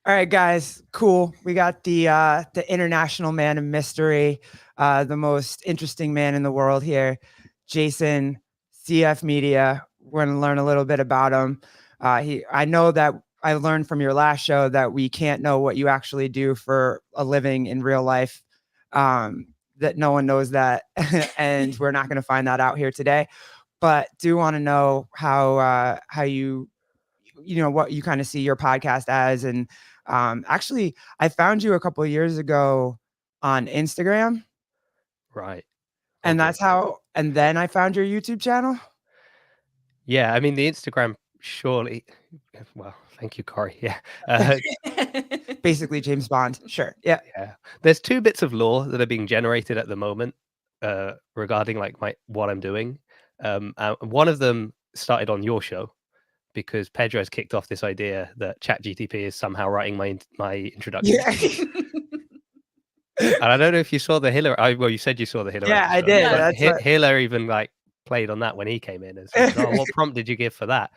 All right, guys, cool. We got the international man of mystery, the most interesting man in the world here, Jason, CFMedia. We're going to learn a little bit about him. I know that I learned from your last show that we can't know what you actually do for a living in real life. That no one knows that, and we're not going to find that out here today. But do want to know how you know what you kind of see your podcast as. And actually, I found you a couple of years ago on Instagram, Right. and Okay. that's how. And then I found your YouTube channel. Yeah, I mean the Instagram surely. Well, thank you, Corey. Yeah. Uh, Basically, James Bond. Sure. Yeah. yeah. There's two bits of lore that are being generated at the moment regarding like what I'm doing. One of them started on your show because Pedro's kicked off this idea that ChatGTP is somehow writing my introduction. Yeah. And I don't know if you saw the Hiller. Well, you said you saw the Hiller Yeah, I episode, did. but That's what. Hiller even like played on that when he came in and said, "Oh, what prompt did you give for that?"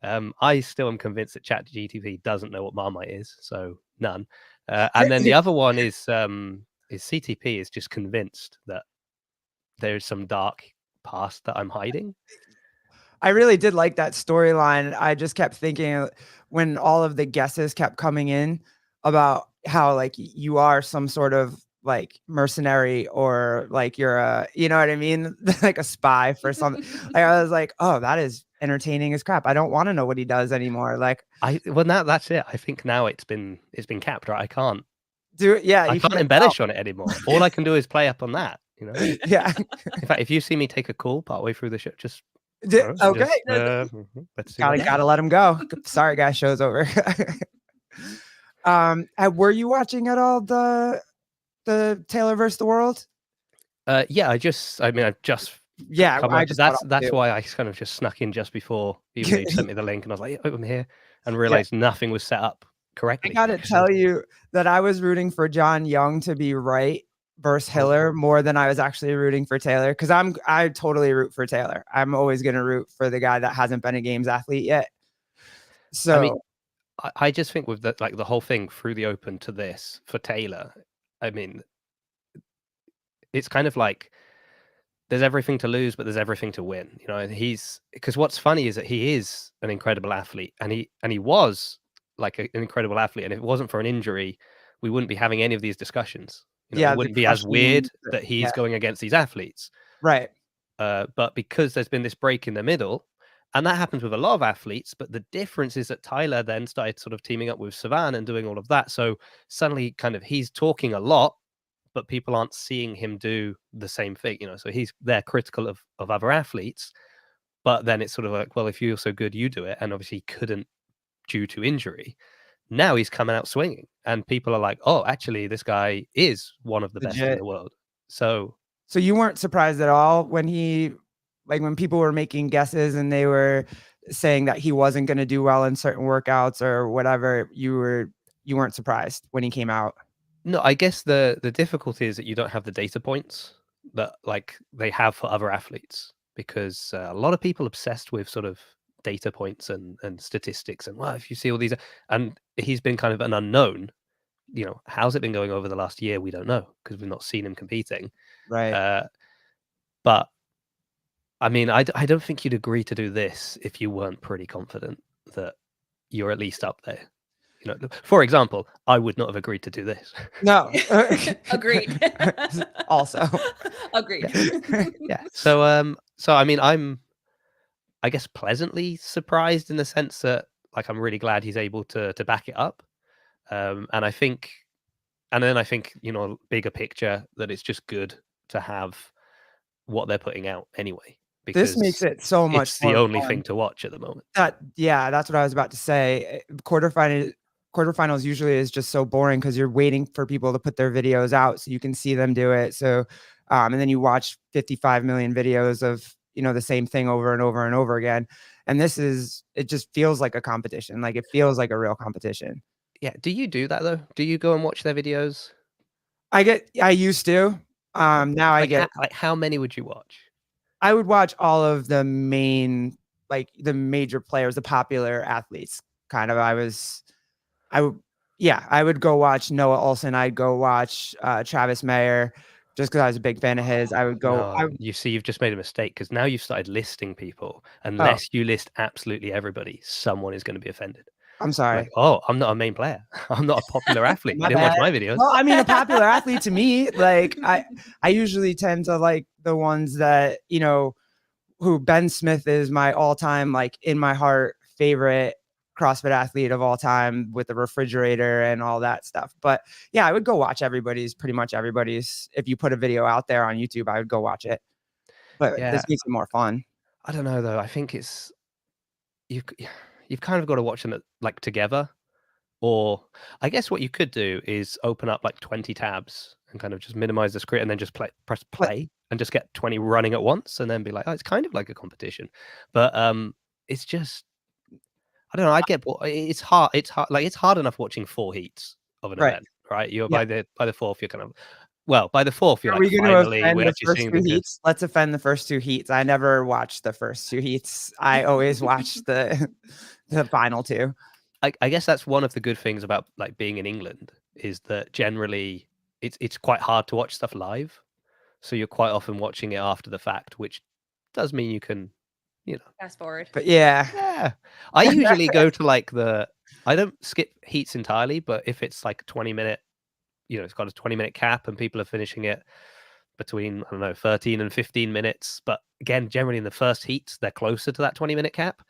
I still am convinced that ChatGTP doesn't know what Marmite is, so none. And then the other one is CTP is just convinced that there's some dark past that I'm hiding. I really did like that storyline. I just kept thinking when all of the guesses kept coming in about how like you are some sort of like mercenary or like you're a, you know what I mean? Like a spy for something. Like I was like, oh, that is entertaining as crap. I don't want to know what he does anymore. Like That's it. I think now it's been capped, right? do it. Yeah, I you can't can't embellish on it anymore. All I can do is play up on that, yeah. In fact, if you see me take a call partway through the show, just Okay. let's see what Gotta happens. let him go. Sorry, guys, show's over. Were you watching at all the Taylor versus the World? Yeah, I've just Yeah, come I on. just got off That's too. why I kind of just snuck in just before, even though you sent me the link, and I was like, "Yeah, I'm here," and Yeah, realized nothing was set up I correctly gotta because tell you that I was rooting for John Young to be right versus oh, Hiller more than I was actually rooting for Taylor because I totally root for Taylor. I'm always gonna root for the guy that hasn't been a games athlete yet. I mean, So I just think with the whole thing through the Open to this for Taylor, I mean, it's kind of like there's everything to lose, but there's everything to win. And he's because what's funny is that he is an incredible athlete, and he was like an incredible athlete, and if it wasn't for an injury, we wouldn't be having any of these discussions. It yeah, the wouldn't be as crushing. weird that Yeah, he's going against these athletes. right. But because there's been this break in the middle, and that happens with a lot of athletes, but the difference is that Tyler then started sort of teaming up with Savan and doing all of that. So suddenly, kind of, he's talking a lot, but people aren't seeing him do the same thing. So they're critical of other athletes, but then it's sort of like, well, if you're so good, you do it. And obviously, he couldn't due to injury. Now he's coming out swinging, and people are like, oh, actually, this guy is one of the best in Legit. the world. So So you weren't surprised at all when when people were making guesses and they were saying that he wasn't going to do well in certain workouts or whatever, you weren't surprised when he came out. no, I guess the difficulty is that you don't have the data points that like they have for other athletes because a lot of people obsessed with sort of data points and statistics and well, if you see all these, and he's been kind of an unknown. How's it been going over the last year? We don't know because we've not seen him competing. Right. Uh, but I mean, I don't think you'd agree to do this if you weren't pretty confident that you're at least up there. For example, I would not have agreed to do this. No. Agreed. Also. Agreed. Yeah. So I mean, I guess pleasantly surprised in the sense that like I'm really glad he's able to back it up. And I think, and then I think bigger picture that it's just good to have what they're putting out anyway This makes because it so much it's the more only fun. thing to watch at the moment. Yeah, that's what I was about to say. Quarterfinals usually is just so boring because you're waiting for people to put their videos out so you can see them do it. So, and then you watch 55 million videos of the same thing over and over and over again. And it just feels like a competition. Like it feels like a real competition. Yeah. Do you do that though? Do you go and watch their videos? I used to. Now I get. Like how many would you watch? I would watch all of the the major players, the popular athletes. Kind of. I would. Yeah, I would go watch Noah Olson. I'd go watch Travis Mayer, just because I was a big fan of his. I would go. No, you see, you've just made a mistake because now you've started listing people. Oh, Unless you list absolutely everybody, someone is going to be offended. I'm Like, sorry. oh, I'm not a main player. I'm not a popular athlete. You My didn't watch bad. my videos. Well, I mean, a popular athlete to me, like I usually tend to like the ones that, you know, who Ben Smith is my all-time, like in my heart, favorite CrossFit athlete of all time with the refrigerator and all that stuff. But yeah, I would go watch pretty much everybody's. If you put a video out there on YouTube, I would go watch it. But Yeah, this makes it more fun. I don't know though. I think you've you've kind of got to watch them like together. Or I guess what you could do is open up like 20 tabs and kind of just minimize the screen and then just press But play and just get 20 running at once and then be like, oh, it's kind of like a competition. But it's just I don't know. I get it's hard. It's hard. Like it's hard enough watching 4 heats of an right. event, right? You're Yeah. by the fourth, you're kind of by the fourth, you're Are like we going to finally offend we're the actually first seeing two the good. heats? Let's offend the first two heats. I never watched the first two heats. I always watch the final two. I guess that's one of the good things about like being in England is that generally it's quite hard to watch stuff live. So you're quite often watching it after the fact, which does mean you can, you know. Fast forward. But yeah, Yeah. I usually go to like I don't skip heats entirely, but if it's like 20-minute, it's got a 20-minute cap and people are finishing it between, I don't know, 13 and 15 minutes. But again, generally in the first heats, they're closer to that 20-minute cap.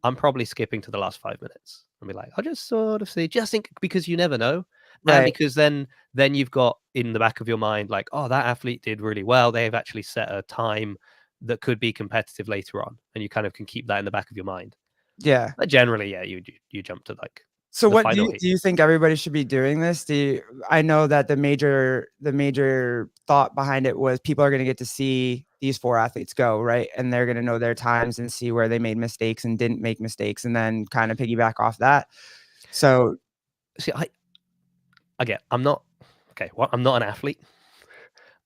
I'm probably skipping to the last 5 minutes and be like, I'll just sort of see, just think, because you never know. And right. because then you've got in the back of your mind, like, oh, that athlete did really well. They've actually set a time that could be competitive later on. And you kind of can keep that in the back of your mind. Yeah. But generally, yeah, you jump to like So the what final heat. do you think everybody should be doing this? I know that the major thought behind it was people are going to get to see these four athletes go, right? And they're going to know their times and see where they made mistakes and didn't make mistakes and then kind of piggyback off that. So See, I'm not okay. Well, I'm not an athlete.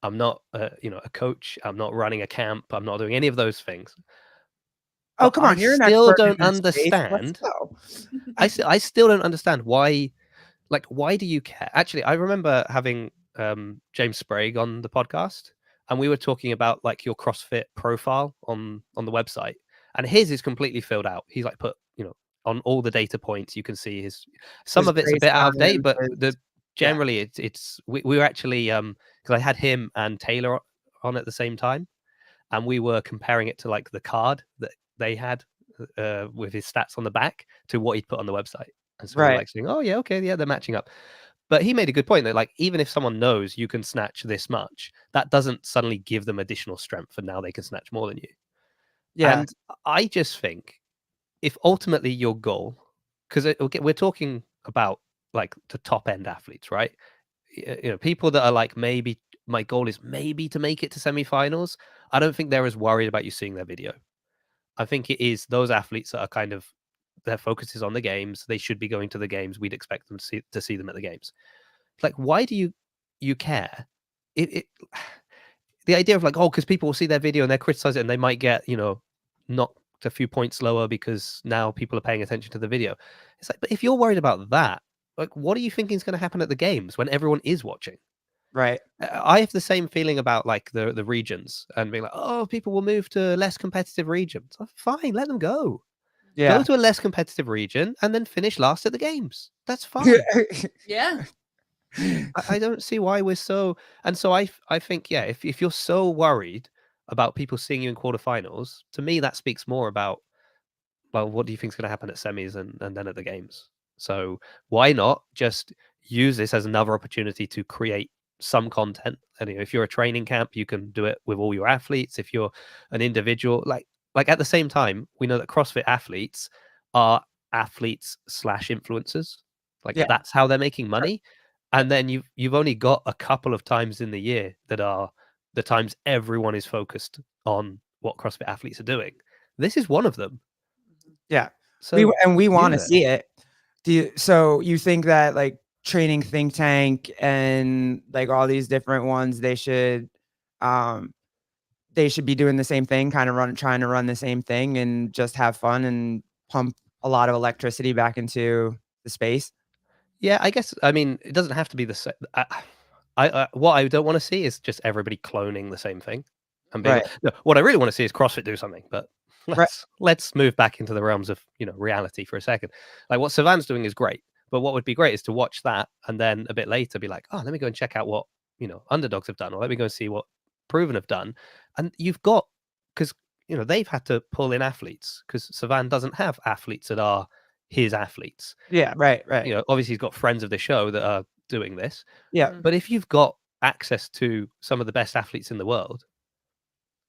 I'm not, a coach. I'm not running a camp. I'm not doing any of those things. oh, But come I on, you're an still expert in don't this space. Let's understand. go. I still don't understand why. Like, why do you care? Actually, I remember having James Sprague on the podcast, and we were talking about like your CrossFit profile on the website, and his is completely filled out. He's like put, on all the data points, you can see some His of it's a grace bit out of time, date, but his yeah, generally we were actually because I had him and Taylor on at the same time, and we were comparing it to like the card that they had with his stats on the back to what he'd put on the website. And so we were right. like saying, oh yeah, okay, yeah, they're matching up. But he made a good point that like even if someone knows you can snatch this much, that doesn't suddenly give them additional strength, and now they can snatch more than you. Yeah, And I just think if ultimately your goal, because we're talking about like the top end athletes, right? People that are like, maybe my goal is maybe to make it to semifinals. I don't think they're as worried about you seeing their video. I think it is those athletes that are kind of their focus is on the games. They should be going to the games. We'd expect them to see them at the games. Like, why do you care? It the idea of like, oh, because people will see their video and they criticize it and they might get, knocked a few points lower because now people are paying attention to the video. It's like, but if you're worried about that, like, what are you thinking is going to happen at the games when everyone is watching? right. I have the same feeling about like the regions and being like, oh, people will move to less competitive regions. Oh, fine, let them go. Go Yeah. to a less competitive region and then finish last at the games. That's fine. Yeah. I don't see why we're so. And so I think, yeah, if you're so worried about people seeing you in quarterfinals, to me that speaks more about, well, what do you think is going to happen at semis and then at the games? So why not just use this as another opportunity to create some content? And if you're a training camp, you can do it with all your athletes. If you're an individual, like at the same time, we know that CrossFit athletes are athletes slash influencers. Like Yeah. that's how they're making money. And then you've only got a couple of times in the year that are the times everyone is focused on what CrossFit athletes are doing. This is one of them. Yeah. So We want to use it. see it. So you think that like training think tank and like all these different ones, um they should be doing the same thing, kind of trying to run the same thing and just have fun and pump a lot of electricity back into the space. Yeah, I guess. I mean, it doesn't have to be the same. What I don't want to see is just everybody cloning the same thing and being. Right. No, what I really want to see is CrossFit do something. But Right. let's move back into the realms of reality for a second. Like what Savan's doing is great, but what would be great is to watch that and then a bit later be like, oh, let me go and check out what underdogs have done, or let me go and see what proven have done. And you've got because they've had to pull in athletes because Savan doesn't have athletes that are his athletes. Yeah. Right. Right. Obviously he's got friends of the show that are doing this. Yeah. Mhm. But if you've got access to some of the best athletes in the world,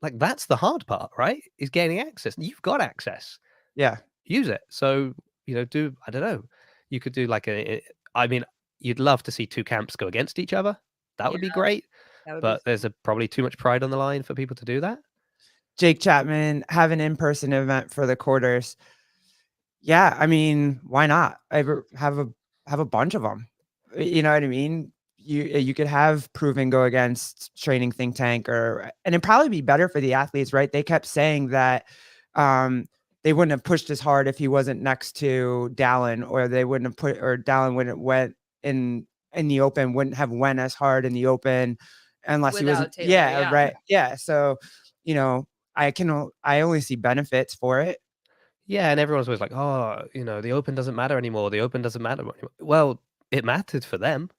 like that's the hard part, right? Is gaining access. You've got access. Yeah. Use it. So, I don't know. You could do like I mean, you'd love to see two camps go against each other. That would be Yeah, great. that would be But there's probably too much pride on the line for people to do that. Jake Chapman have an in-person event for the quarters. Yeah, I mean, why not? Have a bunch of them. You know what I mean? You could have Proven go against Training Think Tank, and it'd probably be better for the athletes, right? They kept saying that they wouldn't have pushed as hard if he wasn't next to Dallin, or they wouldn't have or Dallin wouldn't went in the open, wouldn't have went as hard in the open unless he wasn't. without Taylor. Yeah, Yeah. right. Yeah, so you know, I only see benefits for it. Yeah, and everyone's always like, "Oh, the Open doesn't matter anymore. The Open doesn't matter anymore." Well, it mattered for them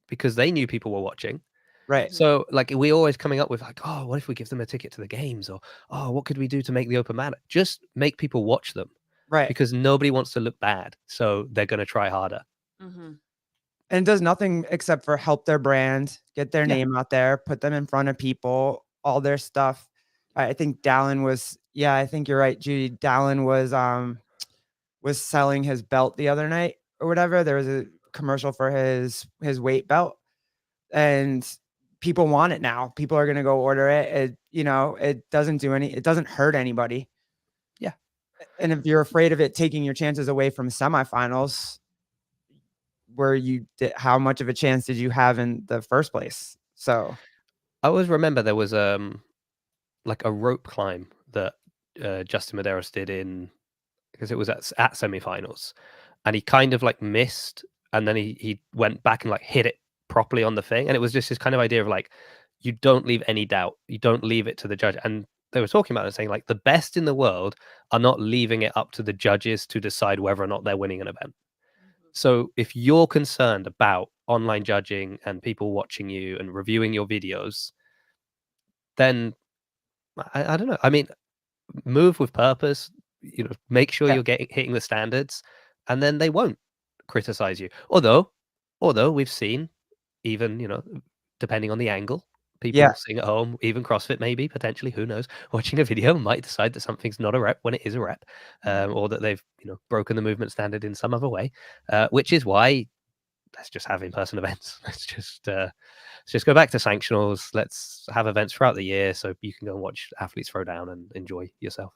because they knew people were watching. Right. Mhm. So, like, we're always coming up with like, "Oh, what if we give them a ticket to the games?" Or, "Oh, what could we do to make the Open matter?" Just make people watch them Right. because nobody wants to look bad, so they're gonna try harder. Mhm. And does nothing except for help their brand, get their Yeah. name out there, put them in front of people, all their stuff. I think Dallin was yeah, I think you're right, Judy. Dallin was selling his belt the other night or whatever. There was a commercial for his weight belt, and people want it now. People are gonna go order it. It doesn't hurt anybody. Yeah. And if you're afraid of it taking your chances away from semifinals, how much of a chance did you have in the first place? So I always remember there was, like a rope climb that, Justin Medeiros did because it was at semifinals, and he kind of, like, missed, and then he went back and, like, hit it properly on the thing, and it was just this kind of idea of, like, you don't leave any doubt. You don't leave it to the judge, and they were talking about it saying, like, the best in the world are not leaving it up to the judges to decide whether or not they're winning an event. Mhm. So if you're concerned about online judging and people watching you and reviewing your videos, then I don't know. I mean, move with purpose, make sure yeah, you're hitting the standards, and then they won't criticize you. Although we've seen, even, depending on the angle, yeah, people sitting at home, even CrossFit maybe, potentially, who knows, watching a video might decide that something's not a rep when it is a rep, Mhm. or that they've, broken the movement standard in some other way, which is why let's just have in-person events. Let's just go back to sanctionals. Let's have events throughout the year so you can go and watch athletes throw down and enjoy yourself.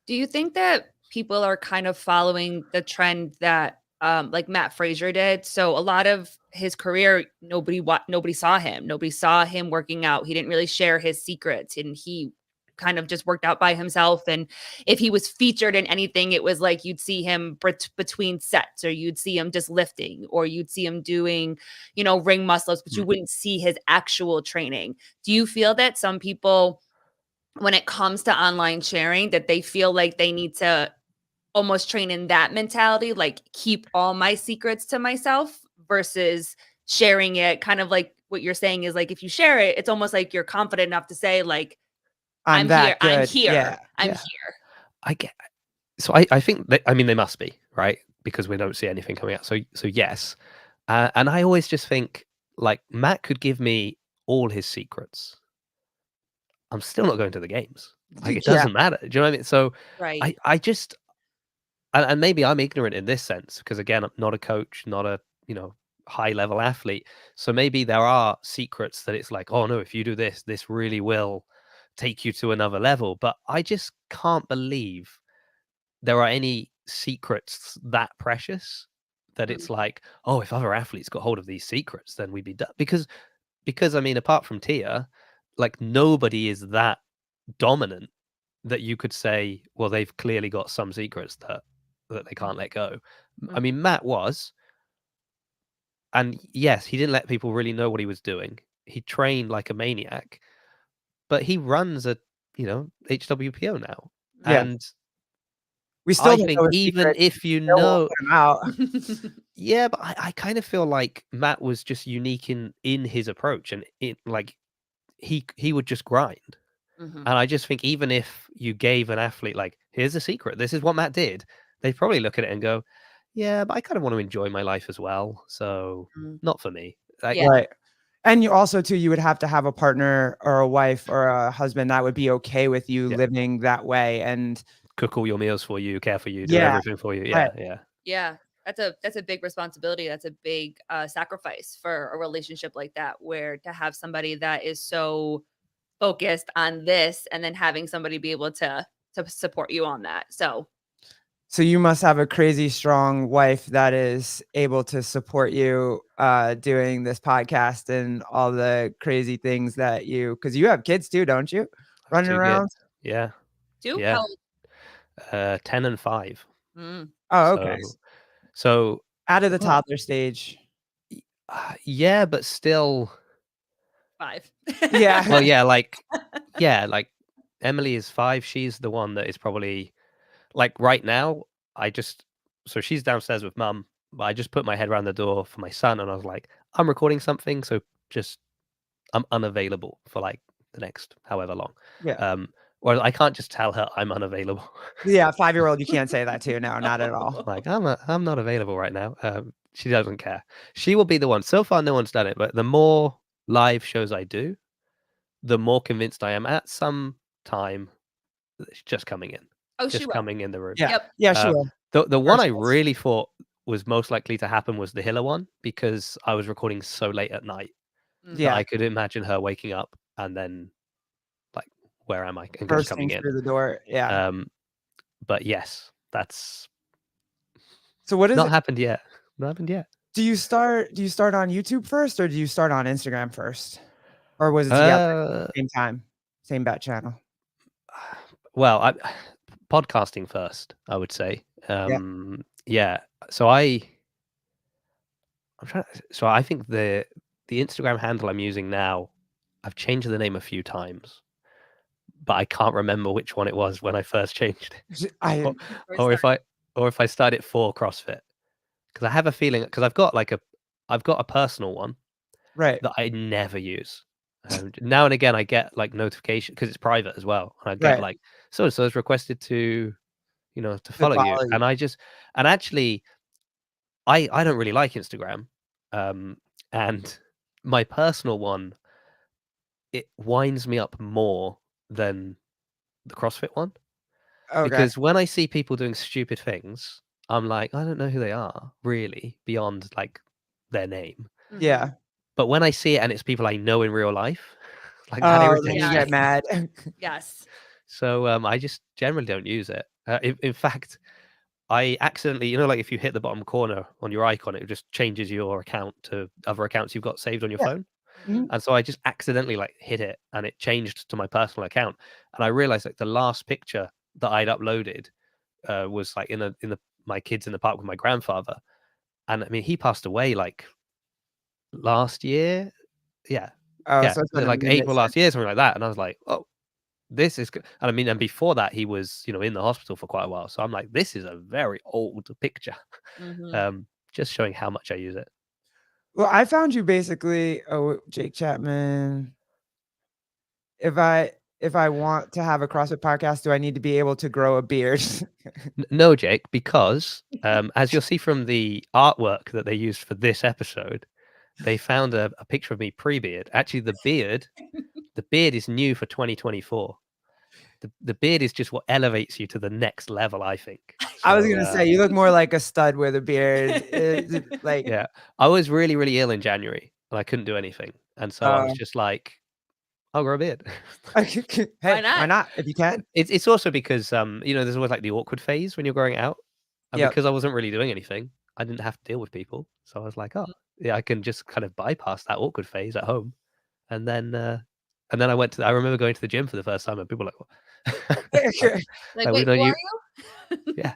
Do you think that people are kind of following the trend that like Matt Frazier did? So a lot of his career, nobody saw him. Nobody saw him working out. He didn't really share his secrets, and he kind of just worked out by himself. And if he was featured in anything, it was like you'd see him between sets, or you'd see him just lifting, or you'd see him doing, ring muscle ups, but you Mm. wouldn't see his actual training. Do you feel that some people, when it comes to online sharing, that they feel like they need to almost train in that mentality, like keep all my secrets to myself versus sharing it? Kind of like what you're saying is like, if you share it, it's almost like you're confident enough to say like, I'm that I'm good. here, Yeah, I'm Yeah, here. I get. So I think that, I mean, they must be right because we don't see anything coming out. So yes, and I always just think like Matt could give me all his secrets. I'm still not going to the games. Like it yeah, doesn't matter. Do you know what I mean? So Right. I just and maybe I'm ignorant in this sense because again, I'm not a coach, not a high level athlete. So maybe there are secrets that it's like, oh no, if you do this, this really will take you to another level. But I just can't believe there are any secrets that precious that Mm, it's like, oh, if other athletes got hold of these secrets, then we'd be done. Because I mean, apart from Tia, like nobody is that dominant that you could say, well, they've clearly got some secrets that they can't let go. I mhm. mean, Matt was, and yes, he didn't let people really know what he was doing. He trained like a maniac, but he runs a HWPO now, Yeah. and We still I don't think know his even secret. if you Still won't know, put him out. yeah, but I kind of feel like Matt was just unique in his approach, and like he would just grind. Mhm. And I just think even if you gave an athlete like, here's a secret, this is what Matt did, they'd probably look at it and go, yeah, but I kind of want to enjoy my life as well, so Mm. not for me. Like, Yeah. Right. And you also too, you would have to have a partner or a wife or a husband that would be okay with you Yeah. living that way. And cook all your meals for you, care for you, do yeah, everything for you. right. Yeah, yeah. Yeah. That's a big responsibility. That's a big sacrifice for a relationship like that, where to have somebody that is so focused on this and then having somebody be able to support you on that. So So you must have a crazy strong wife that is able to support you doing this podcast and all the crazy things that because you have kids too, don't you? I have Running 2 around. kids. Yeah, two, yeah. how 10 and 5. mm, Oh, okay. So Out of the well, toddler stage. yeah, but still, 5. Yeah. well, yeah, like Emily is 5. She's the one that is probably like right now. So she's downstairs with mum, but I just put my head around the door for my son, and I was like, I'm recording something, so just I'm unavailable for like the next however long. Yeah. Whereas I can't just tell her I'm unavailable. Yeah. 5-year-old, you can't say that to. No, not at all. Like I'm not available right now. She doesn't care. She will be the one. So far, no one's done it, but the more live shows I do, the more convinced I am at some time that it's just coming in, Oh, she just will. coming in the room. Yeah. Yep. Yeah, she will. The one I First. really thought was most likely to happen was the Hiller one, because I was recording so late at night that Yeah. I could imagine her waking up and then like, where am I? And just Bursting coming in. through the door. Yeah. But yes, that's So what is not it? happened yet. Not happened yet. Do you start on YouTube first or do you start on Instagram first? Or was it together at the same time? Same bat channel. Well, podcasting first, I would say. Yeah. Yeah. So I think the Instagram handle I'm using now, I've changed the name a few times, but I can't remember which one it was when I first changed it, I or if I started for CrossFit, because I have a feeling, because I've got a personal one right. that I never use. Now and again, I get like notification because it's private as well, and I get Right. like, so and so has requested to To follow you, follow you. and actually, I don't really like Instagram, and my personal one, it winds me up more than the CrossFit one, Okay. because when I see people doing stupid things, I'm like, I don't know who they are really beyond like their name. Mhm. Yeah. But when I see it and it's people I know in real life, like that Oh, then irritates you Yes. get me. mad. Yes. So I just generally don't use it. In fact, I accidentally, like if you hit the bottom corner on your icon, it just changes your account to other accounts you've got saved on your Yeah. phone. Mhm. And so I just accidentally like hit it and it changed to my personal account. And I realized like the last picture that I'd uploaded was like in my kids in the park with my grandfather. And I mean, he passed away like last year. Yeah. Oh, Yeah. so it's been a Like minute April last year, something like that. And I was like, oh, this is good. And I mean, and before that, he was, in the hospital for quite a while. So I'm like, this is a very old picture. Mhm. Just showing how much I use it. Well, I found you basically Jake Chapman. If I want to have a CrossFit podcast, do I need to be able to grow a beard? No, Jake, because as you'll see from the artwork that they used for this episode, they found a picture of me pre-beard. Actually, the beard is new for 2024. The beard is just what elevates you to the next level, I think. I was So, gonna say you look more like a stud with a beard. Like, yeah, I was really, really ill in January and I couldn't do anything. And so I was just like, I'll grow a beard. hey, Why not? why not? If you can. It's also because there's always like the awkward phase when you're growing out, and Yep. because I wasn't really doing anything, I didn't have to deal with people, so I was like, oh yeah, I can just kind of bypass that awkward phase at home, and then I remember going to the gym for the first time, and people were like, what? Like, We wait, know who you. are you? Yeah,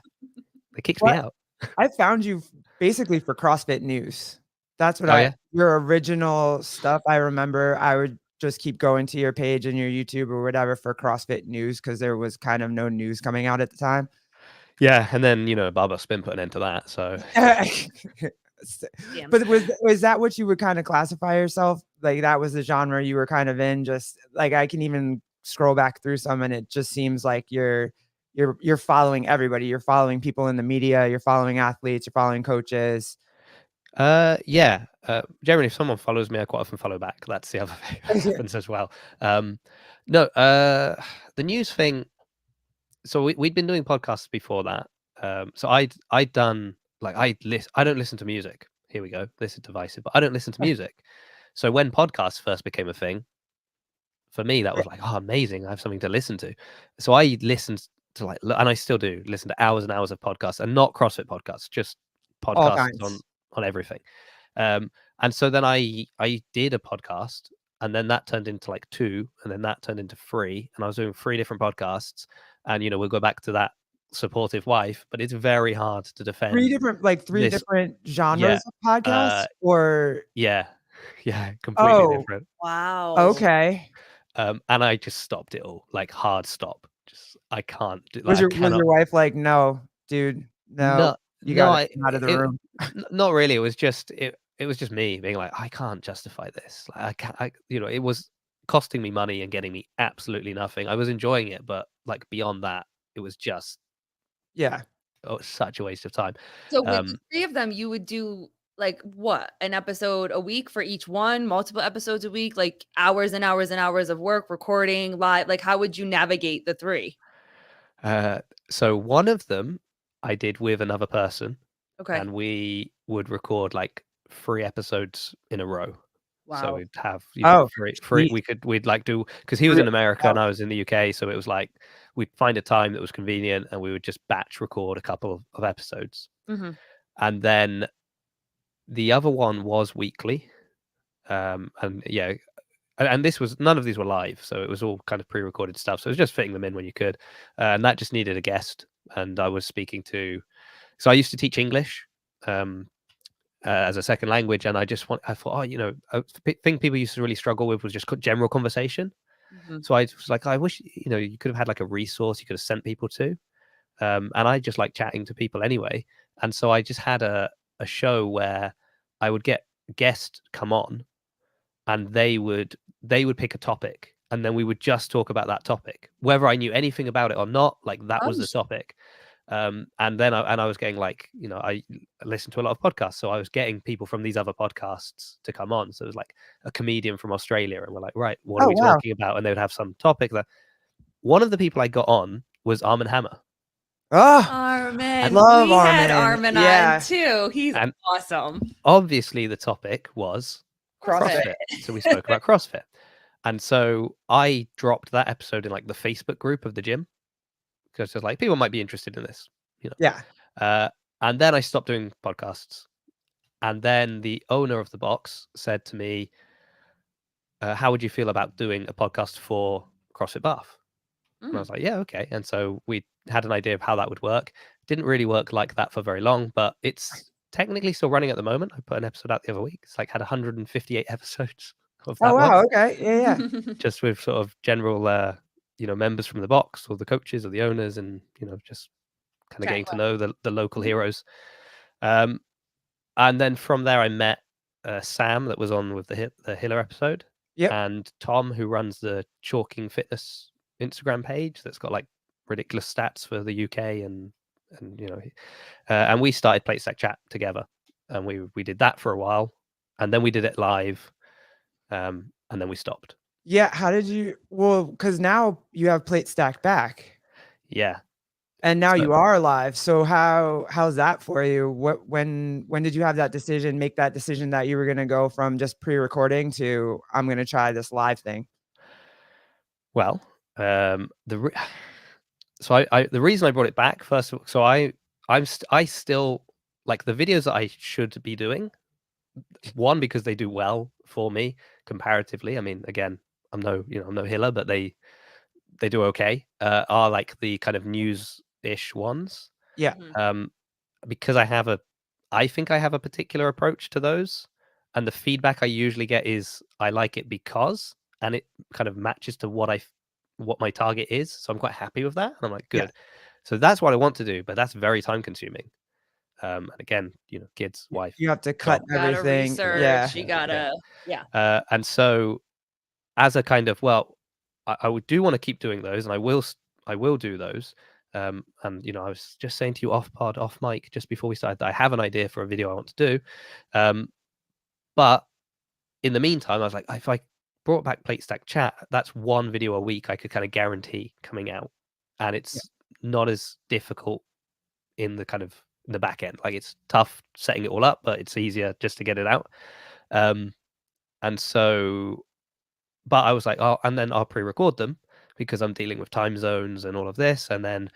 they kicked me What? out. I found you basically for CrossFit news. That's what Oh yeah. your original stuff, I remember I would just keep going to your page and your YouTube or whatever for CrossFit news because there was kind of no news coming out at the time. Yeah, and then Barbara Spin put an end to that. So Damn. But was that what you would kind of classify yourself? Like that was the genre you were kind of in? Just like I can even scroll back through some and it just seems like you're following everybody. You're following people in the media, you're following athletes, you're following coaches. yeah. Generally, if someone follows me, I quite often follow back. That's the other thing that happens as well. No, the news thing. So we'd been doing podcasts before that. So I'd done like I don't listen to music. Here we go. This is divisive, but I don't listen to music. So when podcasts first became a thing, for me that was like, oh, amazing! I have something to listen to. So I listened to and I still do listen to hours and hours of podcasts, and not CrossFit podcasts, just All podcasts kinds. on everything. And so then I did a podcast, and then that turned into like 2, and then that turned into 3, and I was doing 3 different podcasts. And we'll go back to that supportive wife, but it's very hard to defend Three this. different Yeah, genres of podcasts or yeah, yeah, completely oh, different. Wow. okay. And I just stopped it all, like hard stop. Just I can't do, Was like I your cannot. wife like, "No, dude, no, No, you no, gotta come out of the room." not really. It was just it was just me being like, I can't justify this. Like I can't. It was costing me money and getting me absolutely nothing. I was enjoying it, but like beyond that, it was just Yeah. such a waste of time. So with the Um, 3 of them, you would do like what? An episode a week for each one, multiple episodes a week, like hours and hours and hours of work, recording, live. Like how would you navigate the 3? so one of them I did with another person, Okay. and we would record like 3 episodes in a row. So Wow. we'd have, Oh, three. sweet. We'd like do, because he was 3 in America wow. and I was in the UK, so it was like we'd find a time that was convenient and we would just batch record a couple of episodes. Mhm. And then the other one was weekly. And yeah, and this was, none of these were live, so it was all kind of pre-recorded stuff. So it was just fitting them in when you could, and that just needed a guest. And I was speaking to, so I used to teach English. As a second language, and I thought, a thing people used to really struggle with was just general conversation. Mhm. So I was like, I wish you could have had like a resource you could have sent people to, and I just like chatting to people anyway. And so I just had a show where I would get a guest come on, and they would pick a topic, and then we would just talk about that topic, whether I knew anything about it or not. Like that was Oh, the topic. And then I was getting like, I listened to a lot of podcasts, so I was getting people from these other podcasts to come on. So it was like a comedian from Australia, and we're like, right, what are Oh, we wow. talking about? And they would have some topic. That one of the people I got on was Arm& Hammer. Oh, Armin. love We had Armin. Armin on Yeah. too. He's And awesome. obviously the topic was CrossFit. CrossFit. So we spoke about CrossFit. And so I dropped that episode in like the Facebook group of the gym, because it's like people might be interested in this, you know. Yeah. And then I stopped doing podcasts. And then the owner of the box said to me, how would you feel about doing a podcast for CrossFit Bath? And I Mm. was like, yeah, okay. And so we had an idea of how that would work. Didn't really work like that for very long, but it's technically still running at the moment. I put an episode out the other week. It's like had 158 episodes of Oh, that one, wow, okay. Yeah, yeah. just with sort of general, members from the box, or the coaches or the owners, and, just kind of Chat getting to know the local Mhm. heroes. And then from there, I met Sam, that was on with the Hiller episode, Yep. and Tom, who runs the Chalking Fitness Instagram page that's got like ridiculous stats for the UK, and we started Plate Stack Chat together, and we did that for a while, and then we did it live, and then we stopped. Yeah, how did you because now you have Plate Stacked Back, Yeah. and now So, you are live, so how's that for you? When did you have make that decision that you were gonna go from just pre-recording to, "I'm gonna try this live thing"? well, so I the reason I brought it back first, so I still like the videos that I should be doing. One, because they do well for me comparatively. I mean, again, I'm no Hiller, but they do okay. Are like the kind of news-ish ones. Yeah. Mhm. Um, because I think I have a particular approach to those. And the feedback I usually get is I like it because, and it kind of matches to what my target is. So I'm quite happy with that. And I'm like, Yeah. good. So that's what I want to do, but that's very time consuming. And again, kids, wife, You have to job. cut Gotta everything. research. Yeah. You gotta, yeah. And so as a kind of, well, I do want to keep doing those, and I will do those. And I was just saying to you off mic just before we started that I have an idea for a video I want to do. But in the meantime, I was like, if I brought back Plate Stack Chat, that's one video a week I could kind of guarantee coming out, and it's not as difficult in the back end. Like, it's tough setting it all up, but it's easier just to get it out. And so, but I was like, oh, and then I'll pre-record them because I'm dealing with time zones and all of this, and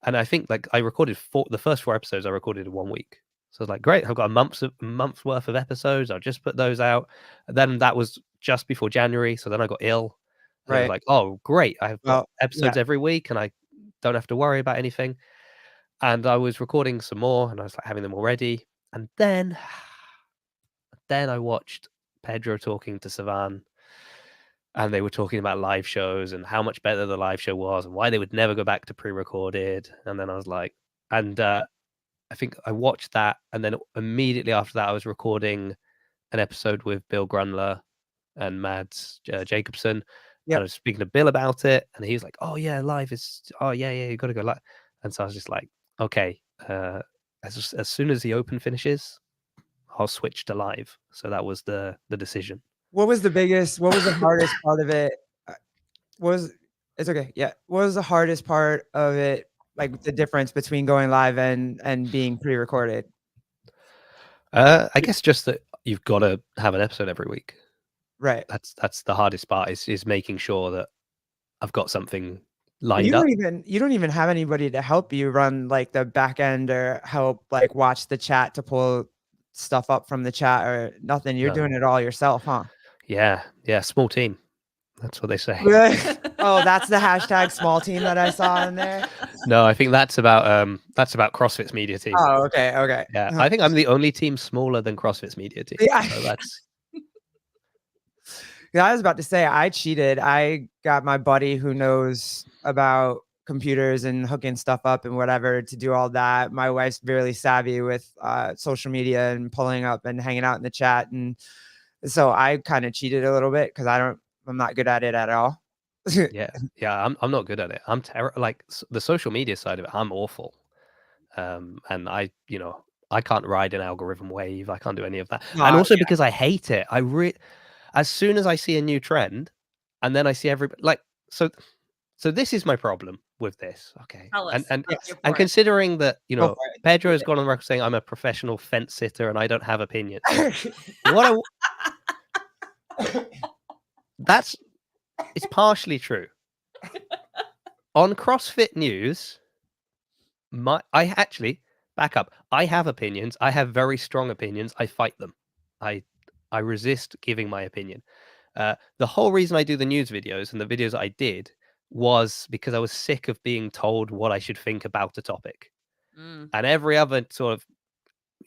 I think like I recorded the first 4 episodes I recorded in 1 week. So I was like, great, I've got a month's worth of episodes. I'll just put those out. And then that was just before January. So then I got ill. And it was Right. like, oh, great. I've got Well, episodes every week and I don't have to worry about anything. And I was recording some more and I was like having them all ready. And then I watched Pedro talking to Savan, and they were talking about live shows and how much better the live show was and why they would never go back to pre-recorded. And then I was like, I think I watched that, and then immediately after that, I was recording an episode with Bill Grunler and Mads Jacobson. And I was speaking to Bill about it, and he was like, "Oh yeah, live is. Oh yeah, you got to go live." And so I was just like, "Okay." As soon as the open finishes, I'll switch to live. So that was the decision. What was the hardest part of it? It's okay. Yeah. What was the hardest part of it? Like the difference between going live and being pre-recorded? I guess just that you've got to have an episode every week. Right. That's the hardest part is making sure that I've got something You lined up. don't even have anybody to help you run like the back end or help like watch the chat to pull stuff up from the chat or nothing. You're No. doing it all yourself, huh? Yeah. Small team. That's what they say. Oh, that's the hashtag small team that I saw in there. No, I think that's about CrossFit's media team. Oh, okay. Yeah, I think I'm the only team smaller than CrossFit's media team. Yeah. So that's. Yeah, I was about to say I cheated. I got my buddy who knows about computers and hooking stuff up and whatever to do all that. My wife's really savvy with social media and pulling up and hanging out in the chat, and so I kind of cheated a little bit because I'm not good at it at all. Yeah, I'm not good at it. I'm terrible. Like the social media side of it, I'm awful. And I can't ride an algorithm wave. I can't do any of that. And also because I hate it. As soon as I see a new trend, and then I see so this is my problem with this. Okay. Tell us. And considering that, Pedro has gone on record saying I'm a professional fence sitter and I don't have opinions. It's partially true. On CrossFit News, I actually back up. I have opinions. I have very strong opinions. I fight them. I resist giving my opinion. The whole reason I do the news videos and the videos I did was because I was sick of being told what I should think about a topic. And every other sort of,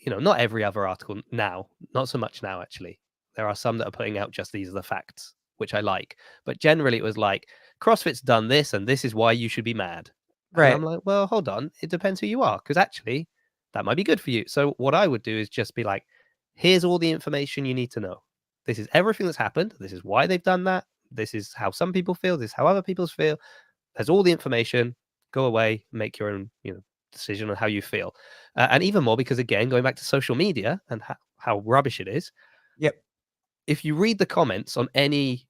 not every other article now, not so much now, actually. There are some that are putting out just these are the facts, which I like. But generally it was like, CrossFit's done this and this is why you should be mad. Right. And I'm like, well, hold on. It depends who you are, because actually that might be good for you. So what I would do is just be like, here's all the information you need to know. This is everything that's happened. This is why they've done that. This is how some people feel. This is how other people feel. There's all the information. Go away, make your own, decision on how you feel. And even more because, again, going back to social media and how rubbish it is. Yep. If you read the comments on any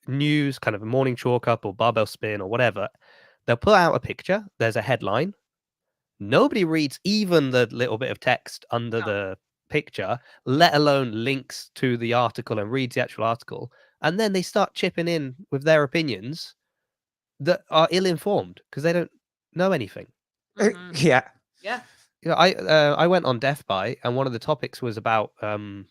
news, kind of a morning chalk up or barbell spin or whatever, they'll put out a picture. There's a headline. Nobody reads even the little bit of text under the picture, let alone links to the article and reads the actual article. And then they start chipping in with their opinions that are ill-informed because they don't know anything. Yeah. I went on Death By, and one of the topics was about the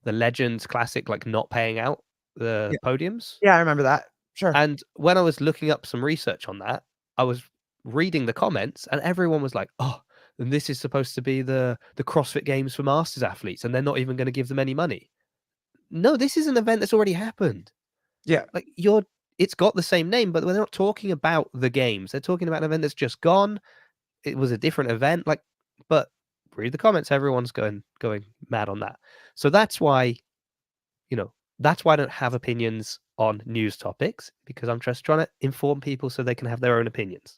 Legends Classic, like not paying out the podiums. Yeah, I remember that. Sure. And when I was looking up some research on that, I was reading the comments, and everyone was like, "Oh, and this is supposed to be the CrossFit Games for masters athletes, and they're not even going to give them any money. No, this is an event that's already happened. Yeah. Like it's got the same name, but they're not talking about the games. They're talking about an event that's just gone. It was a different event. Like, but read the comments. Everyone's going mad on that. So that's why, that's why I don't have opinions on news topics, because I'm just trying to inform people so they can have their own opinions.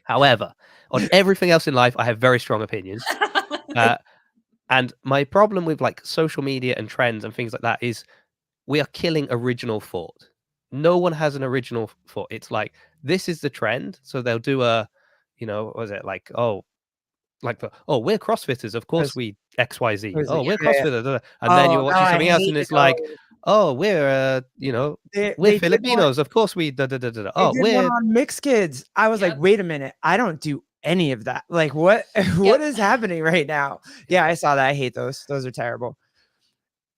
However, on everything else in life, I have very strong opinions. And my problem with like social media and trends and things like that is we are killing original thought. No one has an original thought. It's like, this is the trend. So they'll do what was it like? Oh, like we're CrossFitters. Of course we XYZ. Was Oh, it? we're Yeah, yeah. CrossFitters. And then Oh, you're no, watching I something else hate and it's those. like, oh, we're, They we're did one. Filipinos. Of course we da da da da. They Oh, did one we're on mixed kids. I was like, Yep. wait a minute, I don't do any of that. Like, what Yep. is happening right now? Yeah, I saw that. I hate those. Those are terrible.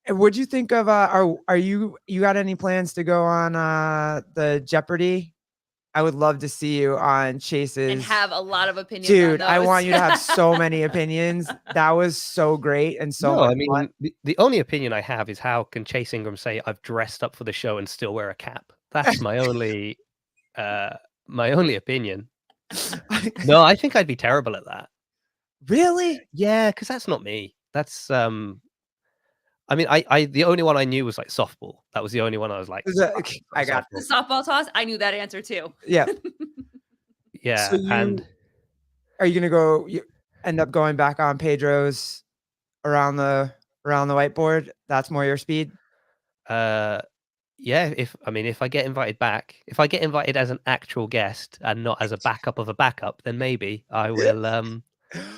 And what'd you think of are you got any plans to go on the Jeopardy? I would love to see you on Chase's. And have a lot of opinions Dude, on I those. want you to have so many opinions. That was so great and so No, much I mean, fun. the only opinion I have is how can Chase Ingram say I've dressed up for the show and still wear a cap? That's my only opinion. No, I think I'd be terrible at that. Really? Yeah, because that's not me. That's I mean, I the only one I knew was like softball. That was the only one I was like, I got The softball. softball toss. I knew that answer too. Yeah. Yeah, So and are you gonna go? You end up going back on Pedro's around the whiteboard? That's more your speed. yeah, if I get invited back, if I get invited as an actual guest and not as a backup of a backup, then maybe I will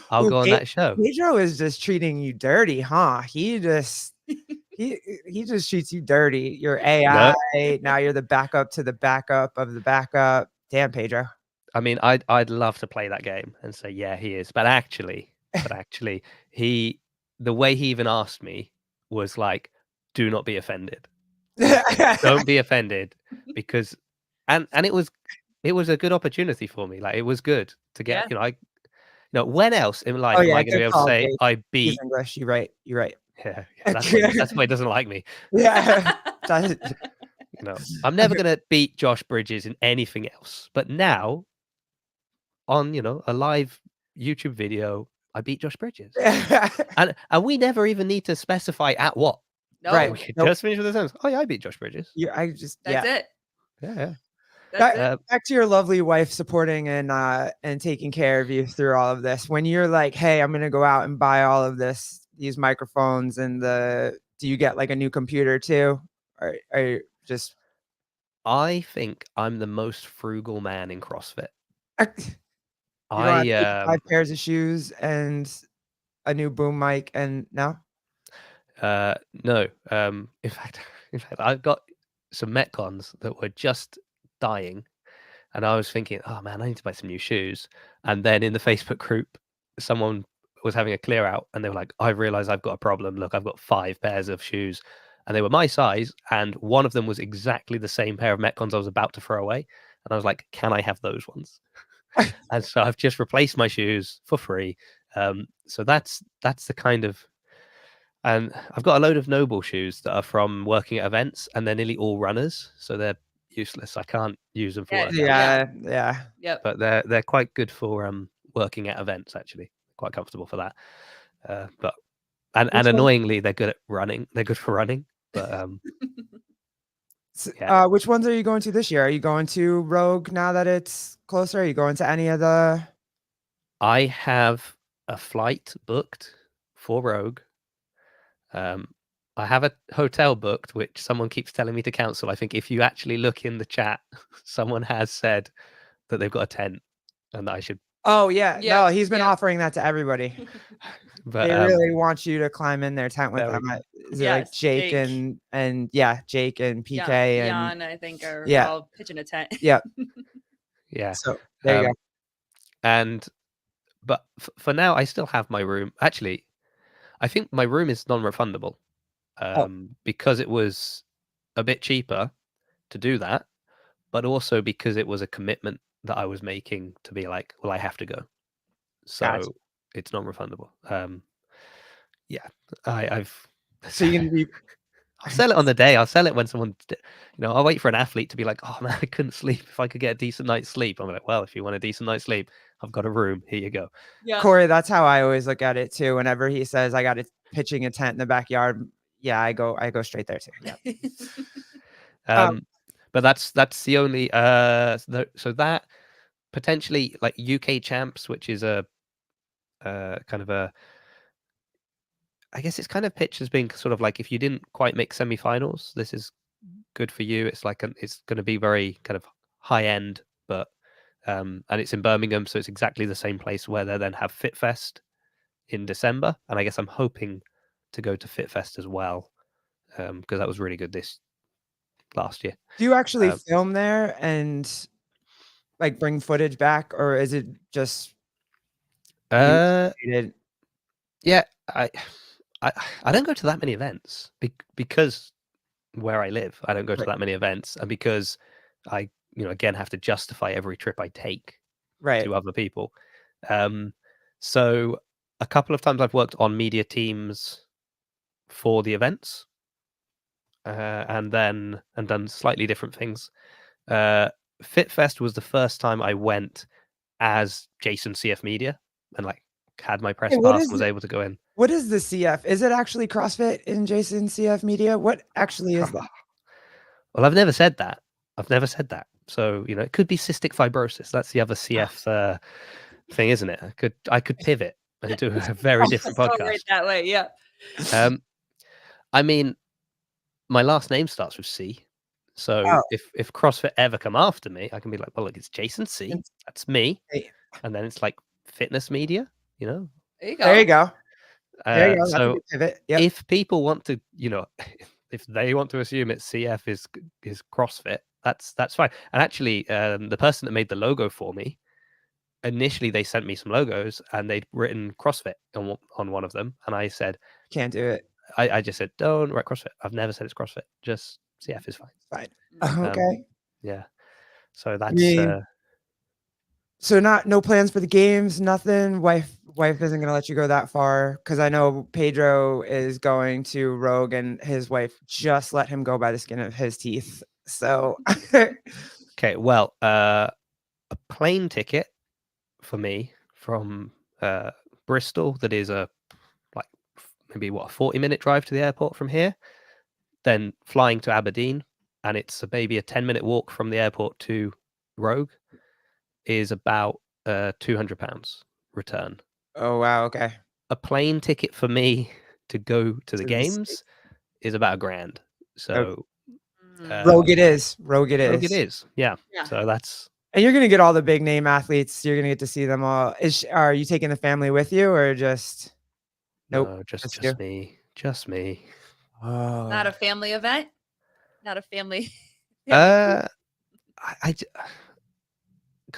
I'll Ooh, go on that show. Pedro is just treating you dirty, huh? He just treats you dirty. You're AI. No, Now you're the backup to the backup of the backup. Damn, Pedro. I mean, I'd love to play that game and say, yeah, he is. But actually, the way he even asked me was like, do not be offended. Don't be offended, because and it was a good opportunity for me. Like, it was good to get, when else in life Oh am yeah, I going to be good able to call, say Jake. I He's beat? English. You're right. You're right. Yeah, that's why he doesn't like me. Yeah. That- I'm never going to beat Josh Bridges in anything else. But now, on a live YouTube video, I beat Josh Bridges, and we never even need to specify at what. No, Right. We could Nope. just finish with the sentence. Oh yeah, I beat Josh Bridges. I just that's it. Yeah. That's it. back to your lovely wife supporting and taking care of you through all of this. When you're like, hey, I'm gonna go out and buy all of these microphones and do you get like a new computer too? Or are you just I think I'm the most frugal man in CrossFit. you don't have I 5 pairs of shoes and a new boom mic and no? no. In fact, I've got some Metcons that were just dying, and I was thinking, oh man, I need to buy some new shoes. And then in the Facebook group, someone was having a clear out, and they were like, I realized I've got a problem. Look, I've got 5 pairs of shoes, and they were my size, and one of them was exactly the same pair of Metcons I was about to throw away. And I was like, can I have those ones? And so I've just replaced my shoes for free. So that's the kind of, and I've got a load of Noble shoes that are from working at events, and they're nearly all runners, so they're useless. I can't use them for Yeah, workouts. Yeah. Yep. But they're quite good for working at events, actually. Quite comfortable for that. But and Which one- annoyingly, they're good at running. They're good for running. But yeah. Which ones are you going to this year? Are you going to Rogue now that it's closer? Are you going to any of the? I have a flight booked for Rogue. I have a hotel booked, which someone keeps telling me to cancel. I think if you actually look in the chat, someone has said that they've got a tent and that I should. Oh yeah, Yeah, no, he's been yeah. offering that to everybody. But They really want you to climb in their tent with there we them. go. Is it like Yes, Jake Jake. and yeah, Jake and PK and Jan, I think, are yeah. all pitching a tent. yeah. Yeah. So there you go. And but for now, I still have my room. Actually, I think my room is non-refundable because it was a bit cheaper to do that, but also because it was a commitment that I was making to be like, well, I have to go. So Gotcha. it's non-refundable. Yeah, I've. So you're gonna be I'll sell it on the day. I'll sell it when someone, I'll wait for an athlete to be like, oh man, I couldn't sleep. If I could get a decent night's sleep, I'm like, well, if you want a decent night's sleep, I've got a room. Here you go. Yeah. Corey. That's how I always look at it too. Whenever he says I got it pitching a tent in the backyard, yeah, I go straight there too. Yeah. But that's the only so that potentially like UK champs, which is a kind of a, I guess it's kind of pitched as being sort of like if you didn't quite make semi-finals, this is good for you. It's like it's going to be very kind of high end, but and it's in Birmingham, so it's exactly the same place where they then have FitFest in December, and I guess I'm hoping to go to FitFest as well because that was really good this last year. Do you actually film there and like bring footage back, or is it just? Yeah, I don't go to that many events because where I live, I don't go to that many events, and because I, again, have to justify every trip I take to other people. So a couple of times I've worked on media teams for the events, and done slightly different things. FitFest was the first time I went as Jason CFMedia and like had my press pass and was able to go in. What is the CF? Is it actually CrossFit in Jason CFMedia? What actually is that? Well, I've never said that. So, it could be cystic fibrosis. That's the other CF thing, isn't it? I could pivot and do a very different podcast. Right that way, yeah. I mean, my last name starts with C. So if CrossFit ever come after me, I can be like, well, look, it's Jason C. That's me. And then it's like fitness media, There you go. There you go. There you go. So pivot. if people want to, if they want to assume it's CF is CrossFit, that's fine. And actually, the person that made the logo for me, initially they sent me some logos and they'd written CrossFit on one of them, and I said, can't do it. I just said, don't write CrossFit. I've never said it's CrossFit. Just CF is fine. Fine. Okay. Yeah. So that's. So no plans for the games. Nothing. Wife isn't gonna let you go that far, because I know Pedro is going to Rogue, and his wife just let him go by the skin of his teeth. So. Okay. Well, a plane ticket for me from Bristol that is maybe a 40-minute drive to the airport from here, then flying to Aberdeen, and it's maybe a 10-minute walk from the airport to Rogue, is about £200 return. Oh wow, okay. A plane ticket for me to go to the games is about £1,000. So Rogue it is. Rogue it is. Yeah. So that's. And you're gonna get all the big name athletes. You're gonna get to see them all. Are you taking the family with you, or just? Nope. No, just me. Just me. Oh. Not a family event. Not a family. Because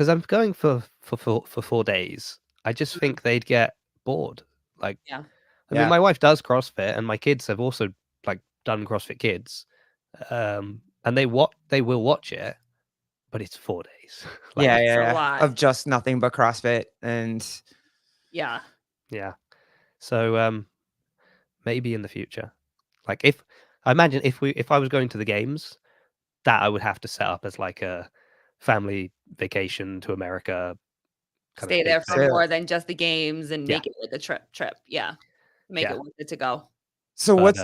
I'm going for 4 days. I just think they'd get bored. Like, yeah. I mean, my wife does CrossFit, and my kids have also done CrossFit Kids, and they will watch it, but it's 4 days. Of just nothing but CrossFit and. Yeah. So maybe in the future, like if I was going to the games, that I would have to set up as like a family vacation to America. Stay there for more than just the games and make it like a trip. Yeah. Make it worth it to go. So what's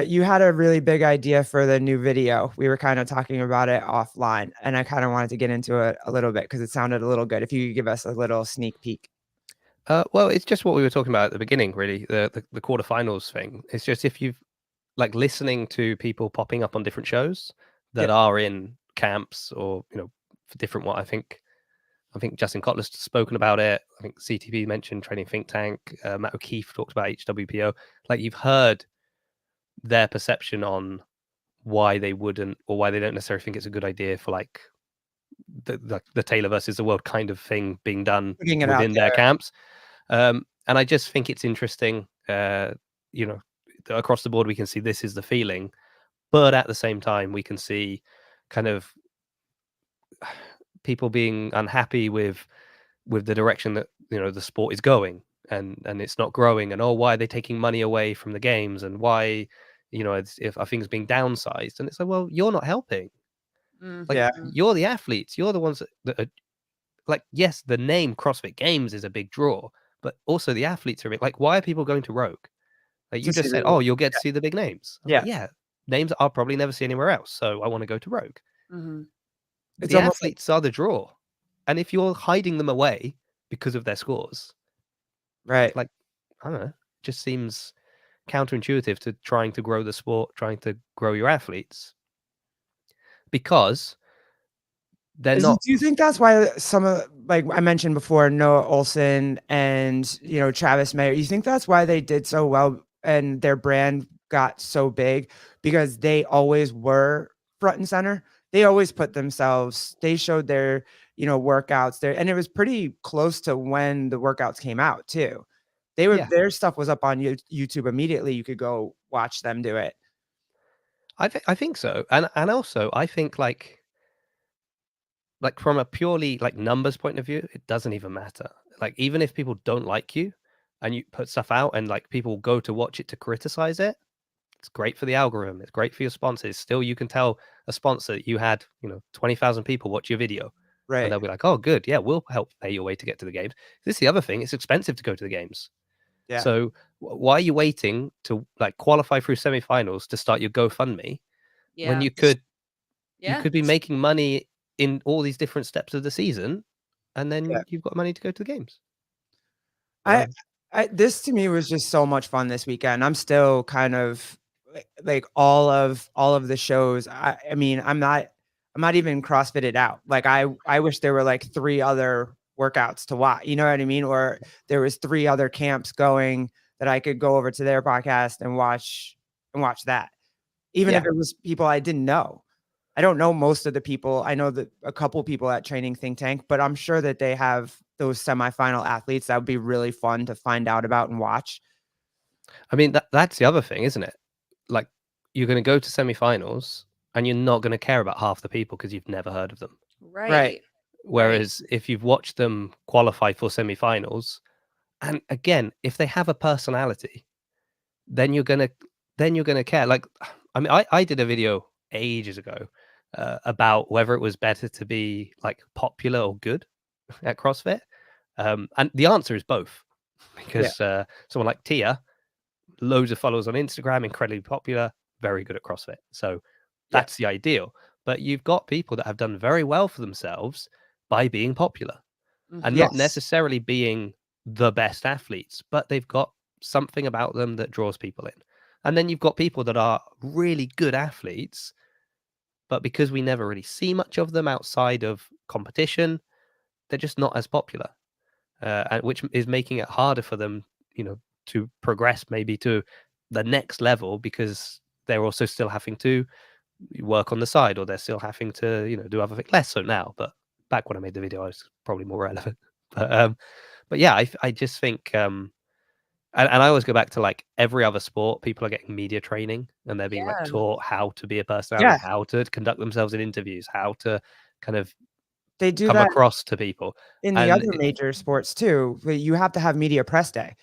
you had a really big idea for the new video. We were kind of talking about it offline, and I kind of wanted to get into it a little bit because it sounded a little good. If you could give us a little sneak peek. Well, it's just what we were talking about at the beginning, really, the quarterfinals thing. It's just if you've listening to people popping up on different shows that are in camps or for different I think Justin Kotler's spoken about it. I think CTV mentioned Training Think Tank. Matt O'Keefe talked about HWPO. Like, you've heard their perception on why they wouldn't, or why they don't necessarily think it's a good idea for the Taylor versus the world kind of thing being done within their camps. And I just think it's interesting, across the board, we can see this is the feeling, but at the same time, we can see kind of people being unhappy with the direction that the sport is going. and it's not growing, and why are they taking money away from the games, and why, if are things being downsized, and it's like, well, you're not helping. Like, Yeah. you're the athletes, you're the ones that are, like, yes, the name CrossFit Games is a big draw, but also the athletes are like, why are people going to Rogue? Like, you To see just said, the you'll get to see the big names. I was yeah. like, yeah, names I'll probably never see anywhere else, so I want to go to Rogue. It's The almost like athletes are the draw, and if you're hiding them away because of their scores, right. like, I don't know, just seems counterintuitive to trying to grow the sport, trying to grow your athletes, because they're Do not. you think that's why some of, like I mentioned before, Noah Olson and Travis Mayer? You think that's why they did so well and their brand got so big because they always were front and center. They always put themselves. They showed their workouts there, and it was pretty close to when the workouts came out too. Yeah, Their stuff was up on YouTube immediately. You could go watch them do it. I think so, and also I think, like from a purely like numbers point of view, it doesn't even matter. Like, even if people don't like you and you put stuff out and like people go to watch it to criticize it, it's great for the algorithm. It's great for your sponsors. Still, you can tell a sponsor that you had, 20,000 people watch your video, and Right. they'll be like, oh, good. Yeah, we'll help pay your way to get to the games. This is the other thing. It's expensive to go to the games. Yeah. So why are you waiting to like qualify through semifinals to start your GoFundMe when Yeah. you Yeah. could be making money in all these different steps of the season, and Yeah. then you've got money to go to the games. I, this to me was just so much fun this weekend. I'm still kind of like all of the shows. I mean, I'm not even CrossFitted out. Like I wish there were like 3 other workouts to watch. You know what I mean? Or there was 3 other camps going that I could go over to their podcast and watch that. Even Yeah. if it was people I didn't know. I don't know most of the people. I know that a couple people at Training Think Tank, but I'm sure that they have those semifinal athletes that would be really fun to find out about and watch. I mean, that's the other thing, isn't it? Like, you're going to go to semifinals and you're not going to care about half the people because you've never heard of them. Right. Right. Whereas if you've watched them qualify for semifinals, and again, if they have a personality, then you're gonna care. Like, I mean, I did a video ages ago about whether it was better to be like popular or good at CrossFit, and the answer is both, Yeah. because someone like Tia, loads of followers on Instagram, incredibly popular, very good at CrossFit. So Yeah. that's the ideal. But you've got people that have done very well for themselves by being popular and not Yes. necessarily being the best athletes, but they've got something about them that draws people in. And then you've got people that are really good athletes, but because we never really see much of them outside of competition, they're just not as popular, and which is making it harder for them, to progress maybe to the next level, because they're also still having to work on the side, or they're still having to, do other things. Less so now, but back when I made the video, I was probably more relevant. But yeah, I just think, and I always go back to like every other sport, people are getting media training and they're being like Yeah. taught how to be a personality, Yeah. how to conduct themselves in interviews, how to kind of They do come that across to people. in the And other major sports too. But you have to have media press day.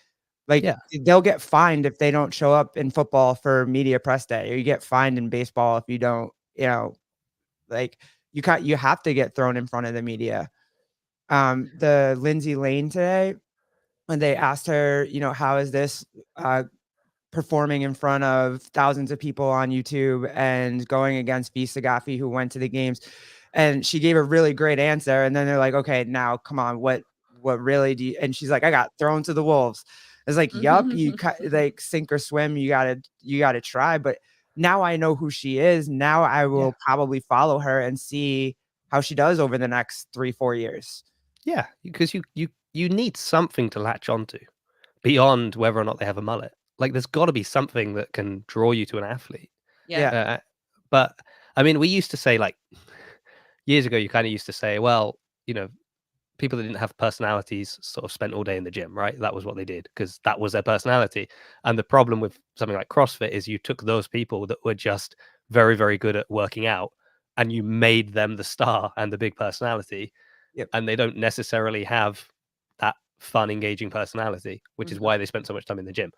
Like yeah, they'll get fined if they don't show up in football for media press day, or you get fined in baseball if you don't, like you have to get thrown in front of the media. The Lindsay Lane today, when they asked her, how is this performing in front of thousands of people on YouTube and going against V Sagafi, who went to the games, and she gave a really great answer. And then they're like, "Okay, now come on, what really do you?" And she's like, "I got thrown to the wolves." It's like, "Yup, you like sink or swim. You gotta try." But now I know who she is. Now I will probably follow her and see how she does over the next 3-4 years. yeah, because you need something to latch onto beyond whether or not they have a mullet. Like, there's got to be something that can draw you to an athlete. Yeah. Uh, but I mean, we used to say, like, years ago, you kind of used to say, well, people that didn't have personalities sort of spent all day in the gym, right? That was what they did because that was their personality. And the problem with something like CrossFit is you took those people that were just very, very good at working out and you made them the star and the big personality. Yep. And they don't necessarily have that fun, engaging personality, which is Mhm. why they spent so much time in the gym.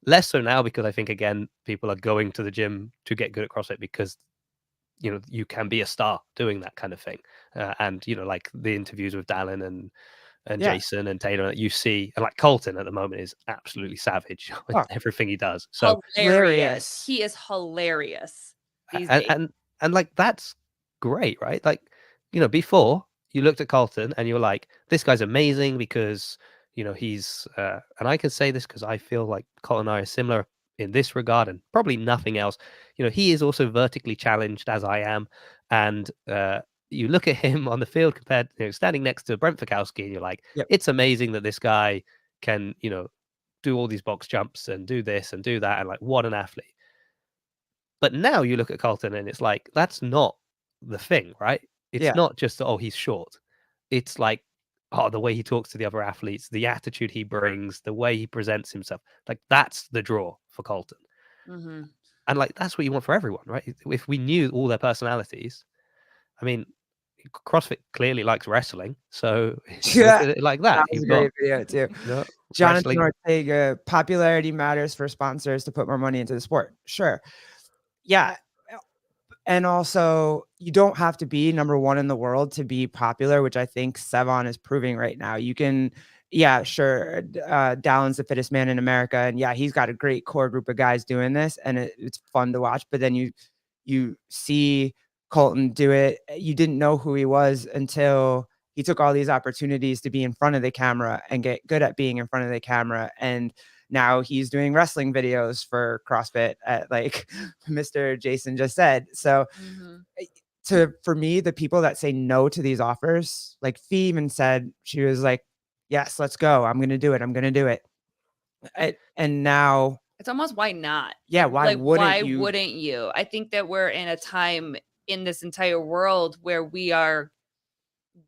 Less so now because I think, again, people are going to the gym to get good at CrossFit because, you can be a star doing that kind of thing. And, like the interviews with Dallin and Yeah. Jason and Taylor that you see, and like Colton at the moment is absolutely savage with Oh, everything he does. So, Hilarious. He is hilarious these and, days. and like, that's great, right? Like, before you looked at Colton and you were like, this guy's amazing because, he's, and I can say this because I feel like Colton and I are similar in this regard and probably nothing else. He is also vertically challenged as I am. And, you look at him on the field compared, standing next to Brent Fikowski, and you're like, Yep. it's amazing that this guy can, do all these box jumps and do this and do that. And like, what an athlete. But now you look at Carlton and it's like, that's not the thing, right? It's Yeah. not just, oh, he's short. It's like, oh, the way he talks to the other athletes, the attitude he brings, the way he presents himself. Like, that's the draw for Colton. Mhm. And like, that's what you want for everyone, right? If we knew all their personalities, I mean, CrossFit clearly likes wrestling. So you look Yeah. at it like That that. was You've a got, great video too. Jonathan wrestling. Ortega, popularity matters for sponsors to put more money into the sport. Sure. Yeah. And also, you don't have to be number one in the world to be popular, which I think Sevon is proving right now. You can, yeah, sure. Dallin's the fittest man in America, and yeah, he's got a great core group of guys doing this, and it's fun to watch. But then you see Colton do it. You didn't know who he was until he took all these opportunities to be in front of the camera and get good at being in front of the camera. And now he's doing wrestling videos for CrossFit, like Mr. Jason just said. So Mhm. for me, the people that say no to these offers, like Fee even said, she was like, yes, let's go. I'm going to do it. I'm going to do it. And now, It's almost why not? yeah, why Like, wouldn't why you? wouldn't you? I think that we're in a time in this entire world where we are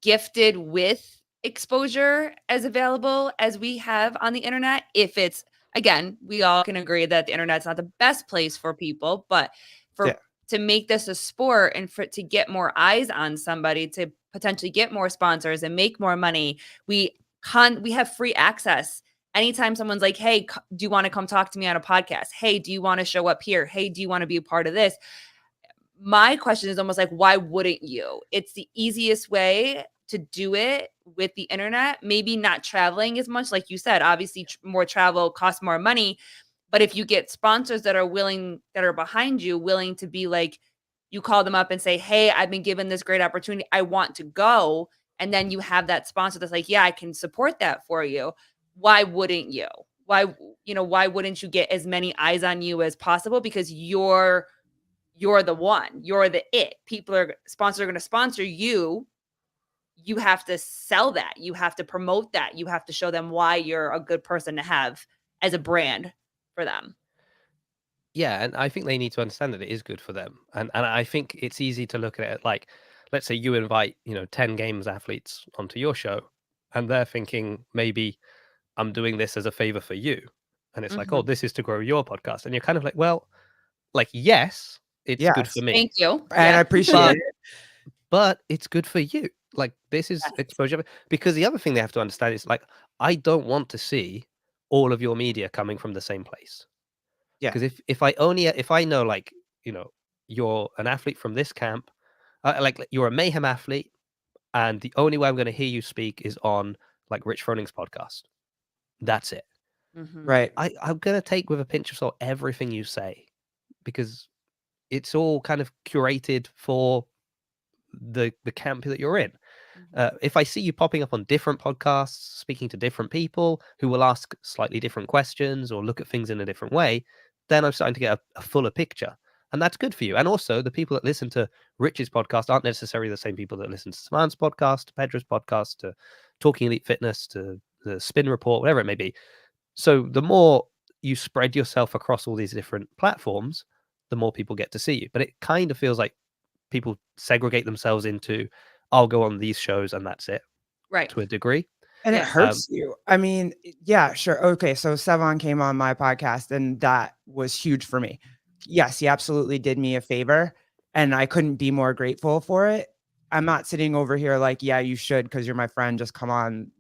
gifted with exposure as available as we have on the internet. If it's, again, we all can agree that the internet's not the best place for people, but Yeah. for to make this a sport and for to get more eyes on somebody, to potentially get more sponsors and make more money, we have free access. Anytime someone's like, hey, do you want to come talk to me on a podcast? Hey, do you want to show up here? Hey, do you want to be a part of this? My question is almost like, why wouldn't you? It's the easiest way to do it with the internet. Maybe not traveling as much, like you said. Obviously, more travel costs more money. But if you get sponsors that are willing, that are behind you, willing to be like, you call them up and say, hey, I've been given this great opportunity. I want to go. And then you have that sponsor that's like, yeah, I can support that for you. Why wouldn't you? Why wouldn't you get as many eyes on you as possible? Because you're the one, you're the it. Sponsors are going to sponsor you. You have to sell that. You have to promote that. You have to show them why you're a good person to have as a brand for them. Yeah, and I think they need to understand that it is good for them. And I think it's easy to look at it like, let's say you invite, 10 games athletes onto your show, and they're thinking, maybe I'm doing this as a favor for you. And it's like, oh, Mhm. this is to grow your podcast. And you're kind of like, well, like, yes, it's good Yes. for me. Thank you. And I Yeah. appreciate But it. but it's good for you. Like, this is Yes. exposure. Because the other thing they have to understand is, like, I don't want to see all of your media coming from the same place. Yeah. Because if I know, like, you're an athlete from this camp, like you're a mayhem athlete, and the only way I'm going to hear you speak is on like Rich Froning's podcast. That's it. Mhm. Right. I'm going to take with a pinch of salt everything you say, because it's all kind of curated for the camp that you're in. Mhm. If I see you popping up on different podcasts, speaking to different people who will ask slightly different questions or look at things in a different way, then I'm starting to get a fuller picture. And that's good for you. And also, the people that listen to Rich's podcast aren't necessarily the same people that listen to Saman's podcast, to Pedra's podcast, to Talking Elite Fitness, to the Spin Report, whatever it may be. So the more you spread yourself across all these different platforms, the more people get to see you. But it kind of feels like people segregate themselves into, I'll go on these shows and that's it, Right. to a degree. And it Yes. hurts you. I mean, yeah, sure. Okay. So Sevon came on my podcast and that was huge for me. Yes, he absolutely did me a favor and I couldn't be more grateful for it. I'm not sitting over here like, yeah, you should because you're my friend. Just come on,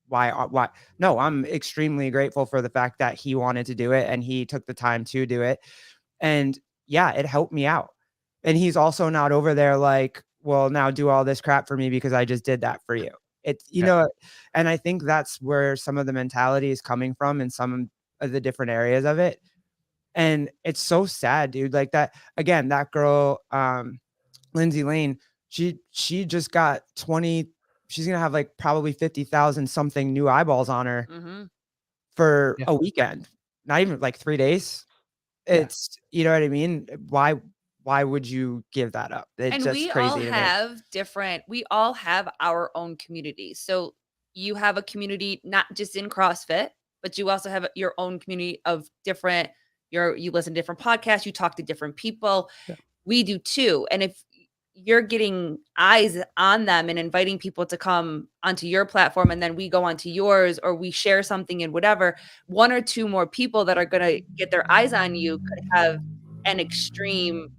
why? No, I'm extremely grateful for the fact that he wanted to do it and he took the time to do it. And yeah, it helped me out. And he's also not over there like, well, now do all this crap for me because I just did that for you. It's, Yeah. and I think that's where some of the mentality is coming from in some of the different areas of it. And it's so sad, dude. Like that, again, that girl, Lindsay Lane, she just got 20, she's gonna have like probably 50,000 something new eyeballs on her Mm-hmm. for Yeah. a weekend, not even like 3 days. Yeah. It's, you know what I mean? Why would you give that up? It's And just we all crazy to me. we all have our own community. So you have a community not just in CrossFit, but you also have your own community of different, you listen to different podcasts, you talk to different people. Yeah. We do too. And if you're getting eyes on them and inviting people to come onto your platform, and then we go onto yours, or we share something and whatever, one or two more people that are going to get their eyes on you could have an extreme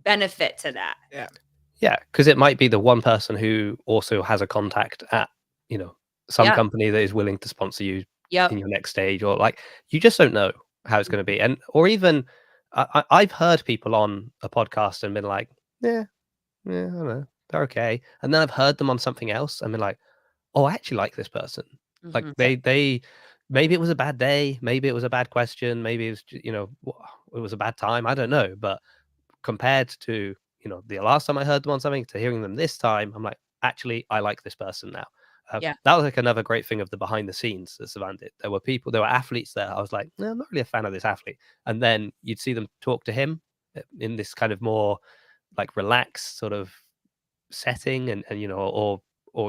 benefit to that. Yeah. Yeah, because it might be the one person who also has a contact at, some Yeah. company that is willing to sponsor you Yep. in your next stage, or like you just don't know how it's going to be. And or even I've heard people on a podcast and been like, yeah, I don't know, they're okay. And then I've heard them on something else and been like, oh, I actually like this person. Like Mhm. they maybe it was a bad day, maybe it was a bad question, maybe it was it was a bad time. I don't know, but compared to the last time I heard them on something to hearing them this time, I'm like, actually, I like this person now. Yeah. That was like another great thing of the behind the scenes that Savan did. There were athletes there. I was like, no, I'm not really a fan of this athlete. And then you'd see them talk to him in this kind of more like relaxed sort of setting, and or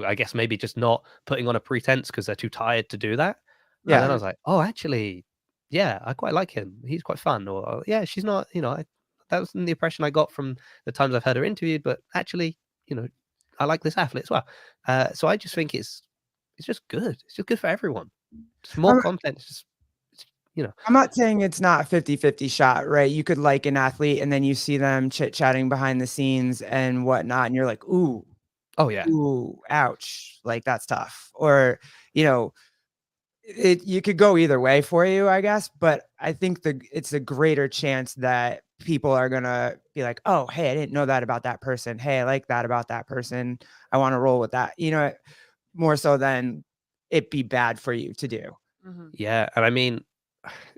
I guess maybe just not putting on a pretense because they're too tired to do that. And then I Yeah. was like, oh, actually, yeah, I quite like him. He's quite fun. Or yeah, she's not, that was the impression I got from the times I've heard her interviewed. But actually, I like this athlete as well. So I just think it's just good. It's just good for everyone. Just more I'm, content. It's just, it's. I'm not saying it's not 50-50 shot, right? You could like an athlete and then you see them chit-chatting behind the scenes and whatnot, and you're like, Oh yeah, ooh, ouch. Like that's tough. Or, you know, you could go either way for you, I guess, but I think it's a greater chance that people are gonna be like, oh, hey, I didn't know that about that person. Hey, I like that about that person. I want to roll with that. More so than it be bad for you to do. Mhm. yeah. And I mean,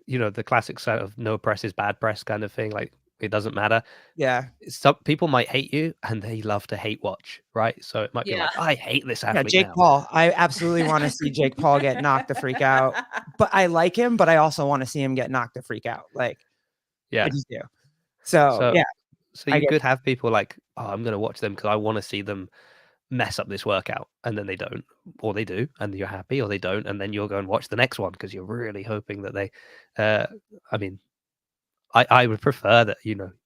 the classic sort of no press is bad press kind of thing. Like it doesn't matter. Yeah. Some people might hate you and they love to hate watch, right? So it might be Yeah. like, I hate this Yeah, athlete Jake now. Paul. I absolutely want to see Jake Paul get knocked the freak out. But I like him, but I also want to see him get knocked the freak out. Like I Yeah. just do. So So yeah, so I you get could have people like, oh, I'm gonna watch them because I want to see them mess up this workout, and then they don't, or they do, and you're happy, or they don't, and then you'll go and watch the next one because you're really hoping that they I mean, I would prefer that,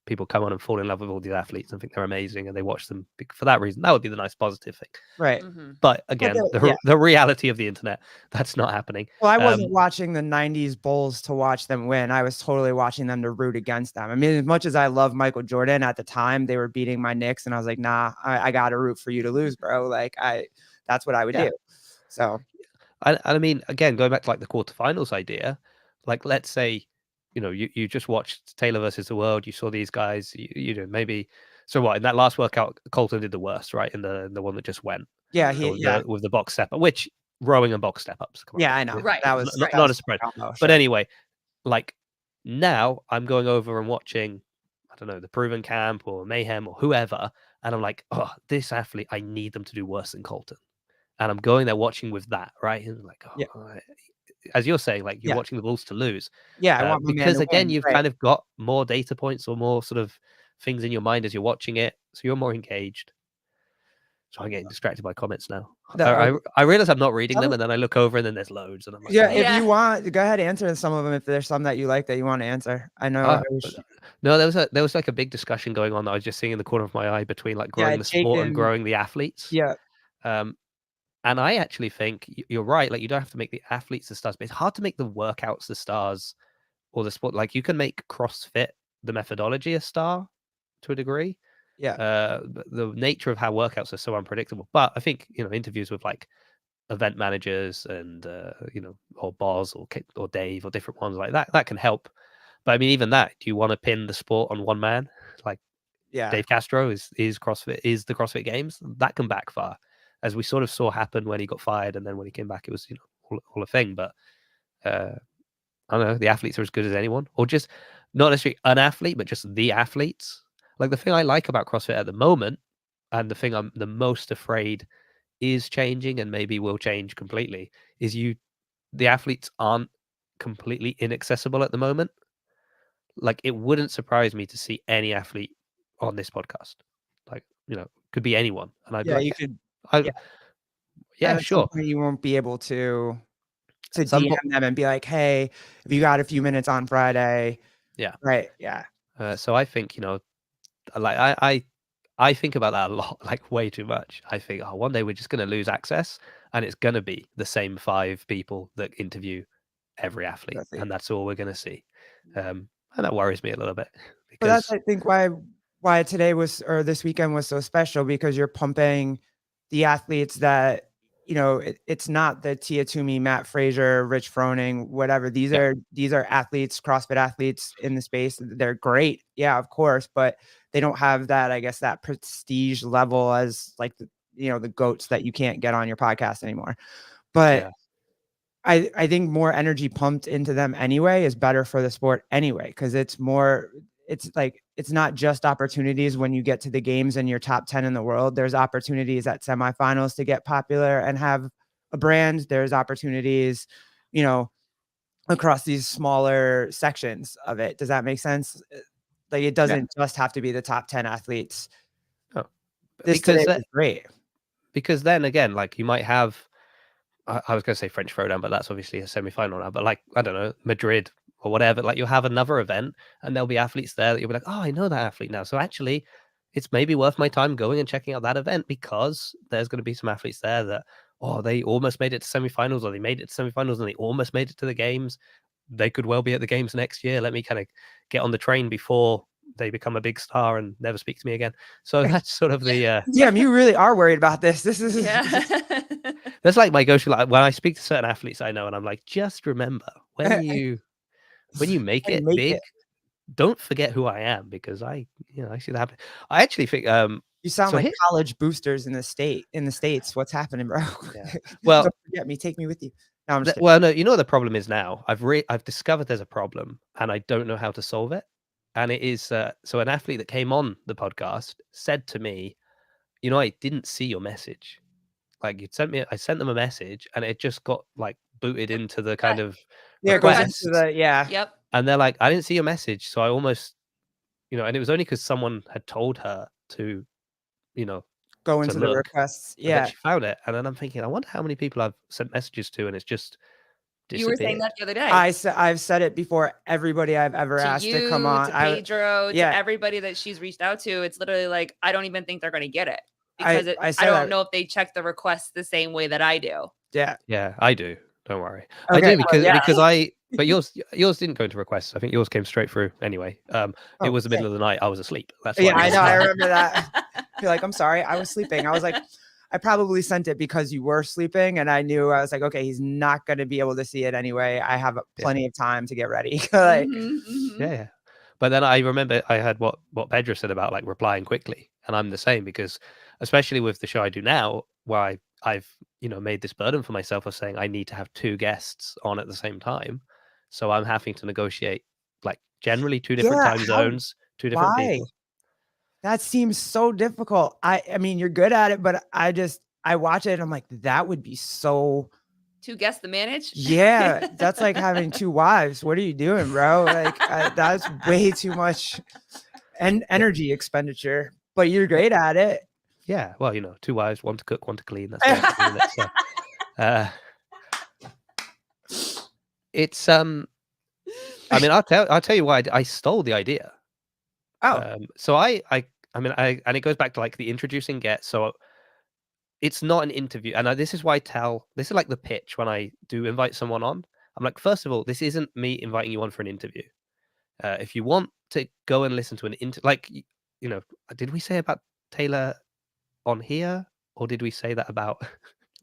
people come on and fall in love with all these athletes and think they're amazing and they watch them for that reason. That would be the nice positive thing. right. Mhm. But But again, yeah. the reality of the internet, that's not happening. Well, I wasn't watching the 90s Bulls to watch them win. I was totally watching them to root against them. I mean, as much as I love Michael Jordan at the time, they were beating my Knicks, and I was like, nah, I got to root for you to lose, bro. Like, that's what I would Yeah. do. So, And I mean, again, going back to like the quarterfinals idea, like let's say, you just watched Taylor versus the World, you saw these guys, maybe. So what in that last workout, Colton did the worst, right? In the one that just went yeah, Mhm. with the box step up, which rowing and box step ups. Come on, yeah, I know. Right. That was not a my spread. combo, But sure. anyway, like now I'm going over and watching, I don't know, the Proven Camp or Mayhem or whoever, and I'm like, oh, this athlete, I need them to do worse than Colton. And I'm going there watching with that, right? And like, Yeah. as you're saying, like you're Yeah. watching the Bulls to lose, Yeah, I want my man because to again, win. you've Right. kind of got more data points or more sort of things in your mind as you're watching it, so you're more engaged. So I'm getting distracted by comments now. I realize I'm not reading them, and then I look over, and then there's loads, and I'm like, Yeah, oh. if Yeah. you want, go ahead, answer some of them if there's some that you like that you want to answer. I know I wish. No, there was like a big discussion going on that I was just seeing in the corner of my eye between like Yeah, growing the Jake sport and and growing the athletes. yeah, Um, and I actually think you're right. Like you don't have to make the athletes the stars, but it's hard to make the workouts the stars or the sport. Like you can make CrossFit the methodology a star to a degree. yeah, But the nature of how workouts are so unpredictable. But I think interviews with like event managers and or Boz or Dave or different ones like that. That can help. But I mean, even that, do you want to pin the sport on one man? Like Yeah. Dave Castro is CrossFit, is the CrossFit Games. That can backfire, as we sort of saw happen when he got fired, and then when he came back, it was all a thing. But I don't know, the athletes are as good as anyone, or just not necessarily an athlete, but just the athletes. Like the thing I like about CrossFit at the moment, and the thing I'm the most afraid is changing and maybe will change completely, is the athletes aren't completely inaccessible at the moment. Like it wouldn't surprise me to see any athlete on this podcast. Like, could be anyone. And I'd be Yeah, like, you could. I, Yeah, yeah, and at some sure. point you won't be able to At some DM point, them and be like, "Hey, if you got a few minutes on Friday." yeah. Right. Yeah. So I think, like I think about that a lot, like way too much. I think, oh, one day we're just going to lose access, and it's going to be the same 5 people that interview every athlete, Exactly. and that's all we're going to see. And that worries me a little bit But that's, because I think, why today was, or this weekend was so special, because you're pumping the athletes that, it's not the Tia Toomey, Matt Fraser, Rich Froning, whatever. These yeah, are athletes, CrossFit athletes in the space. They're great, yeah, of course, but they don't have that, I guess, that prestige level as like the goats that you can't get on your podcast anymore. But yeah, I think more energy pumped into them anyway is better for the sport anyway, because it's like, it's not just opportunities when you get to the games and you're top 10 in the world. There's opportunities at semifinals to get popular and have a brand. There's opportunities, across these smaller sections of it. Does that make sense? Like, it yeah. doesn't just have to be the top 10 athletes. Oh, This today because that was great. because then again, like you might have, I was going to say French Throwdown, but that's obviously a semi-final now. But like, I don't know, Madrid or whatever, like you'll have another event and there'll be athletes there that you'll be like, oh, I know that athlete now. So actually, it's maybe worth my time going and checking out that event, because there's going to be some athletes there that, oh, they almost made it to semi-finals, or they made it to semi-finals and they almost made it to the games. They could well be at the games next year. Let me kind of get on the train before they become a big star and never speak to me again. So that's sort of the Damn, you really are worried about this. This is Yeah. that's like my go-to. Like when I speak to certain athletes I know, and I'm like, just remember when you make and it make big, it. don't forget who I am, because I see that happen. I actually think You sound so like here, college boosters in the States. What's happening, bro? yeah. Well, Don't forget me. Take me with you. No, I'm just kidding. well, no, you know what the problem is now. I've discovered there's a problem, and I don't know how to solve it. And it is so an athlete that came on the podcast said to me, I didn't see your message. Like I sent them a message, and it just got like booted into the kind of Yeah, it goes into requests. the, yeah. Yep. And they're like, I didn't see your message. So I almost, and it was only because someone had told her to, you know, Go to into the look. requests. And then Yeah. she found it. And then I'm thinking, I wonder how many people I've sent messages to and it's just You were saying disappeared. that the other day. I've said it before. Everybody I've ever To asked to come you, on. to Pedro, yeah. to everybody that she's reached out to, it's literally like, I don't even think they're going to get it, because I I said don't that. know if they check the requests the same way that I do. Yeah. Yeah, I do. Don't worry. I Okay. do Well, yeah. but yours didn't go into requests. I think yours came straight through anyway. It Oh, was the sick. middle of the night. I was asleep. That's Yeah, why. I know. I remember that. You're like, I'm sorry, I was sleeping. I was like, I probably sent it because you were sleeping, and I knew, I was like, okay, he's not going to be able to see it anyway. I have plenty of time to get ready. Like, Mhm, mhm. Yeah. But then I remember I had what Pedro said about like replying quickly, and I'm the same, because especially with the show I do now, where I've made this burden for myself of saying I need to have 2 guests on at the same time, so I'm having to negotiate like generally 2 different yeah, time zones, 2 different why? people. That seems so difficult. I mean, you're good at it, but I watch it and I'm like, that would be so. To guess the manage? Yeah, that's like having 2 wives. What are you doing, bro? Like, that's way too much and energy expenditure, but you're great at it. Yeah, well, 2 wives, one to cook, one to clean. That's the way I'm doing it. So, it's I mean, I'll tell you why I stole the idea. Oh, So I mean, and it goes back to like the introducing get. So it's not an interview, and this is why this is like the pitch when I do invite someone on. I'm like, first of all, this isn't me inviting you on for an interview. If you want to go and listen to an like, did we say about Taylor on here, or did we say that about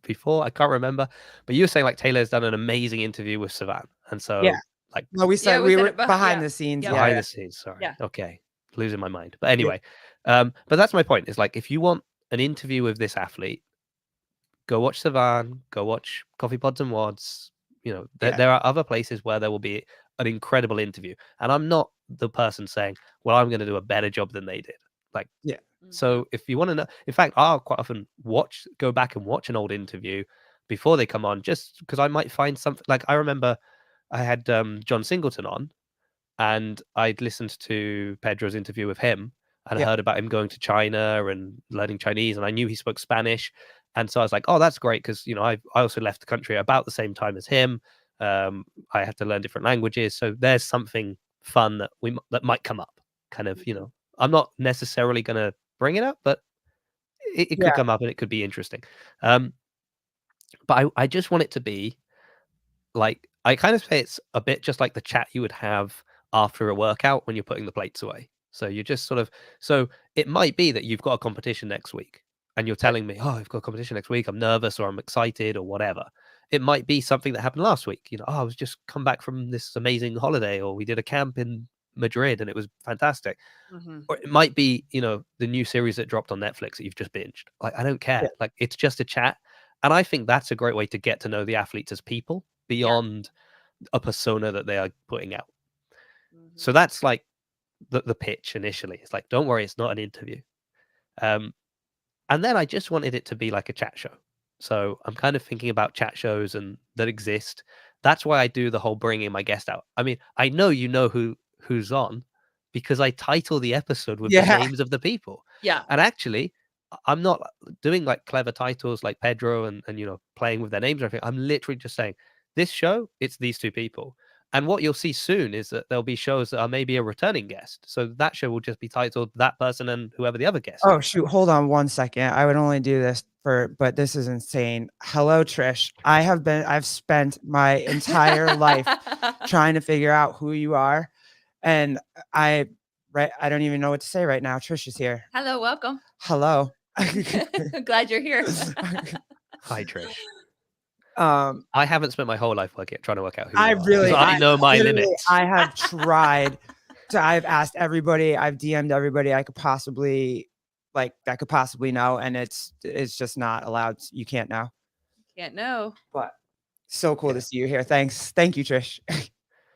before. I can't remember, but you were saying like Taylor's done an amazing interview with Savan, and Yeah. so like No, we said we we said were it behind yeah. the scenes. Yep. Yeah. behind Yeah. the scenes. Sorry, Yeah. okay, losing my mind. But anyway, but that's my point. Is like if you want an interview with this athlete, go watch Savan, go watch Coffee Pods and Wads. You know, Yeah. there are other places where there will be an incredible interview. And I'm not the person saying, well, I'm going to do a better job than they did. Like, Yeah. so if you want to know, in fact, I'll quite often go back and watch an old interview before they come on, just because I might find something. Like, I remember I had John Singleton on, and I'd listened to Pedro's interview with him and Yeah. heard about him going to China and learning Chinese, and I knew he spoke Spanish, and so I was like, "Oh, that's great," because I also left the country about the same time as him. I had to learn different languages, so there's something fun that might come up. Kind of, I'm not necessarily going to bring it up, but it could Yeah. come up and it could be interesting. But I just want it to be like, I kind of say it's a bit just like the chat you would have after a workout when you're putting the plates away. So you just sort of, so it might be that you've got a competition next week and you're telling me, oh, I've got a competition next week. I'm nervous or I'm excited or whatever. It might be something that happened last week. Oh, I was just come back from this amazing holiday, or we did a camp in Madrid and it was fantastic. Mhm. Or it might be, the new series that dropped on Netflix that you've just binged. Like, I don't care. Yeah. Like, it's just a chat. And I think that's a great way to get to know the athletes as people beyond a persona that they are putting out. So Mhm. that's like the pitch initially. It's like, don't worry, it's not an interview. And then I just wanted it to be like a chat show. So I'm kind of thinking about chat shows and that exist. That's why I do the whole bringing my guest out. I mean, I know who's on because I title the episode with the Yeah. names of the people. Yeah. And actually, I'm not doing like clever titles like Pedro and playing with their names or anything. I'm literally just saying this show, it's these two people. And what you'll see soon is that there'll be shows that are maybe a returning guest. So that show will just be titled that person and whoever the other guest Oh is. shoot, hold on one second. I would only do this but this is insane. Hello, Trish. I've spent my entire life trying to figure out who you are. And I don't even know what to say right now. Trish is here. Hello, welcome. Hello. Glad you're here. Hi, Trish. Um, I haven't spent my whole life trying to work out who I you are, 'cause really, I know my literally, limits. I have tried I've asked everybody, I've DM'd everybody I could possibly know, and it's just not allowed. You can't now. Can't know. But so cool Yeah. to see you here. Thanks. Thank you, Trish.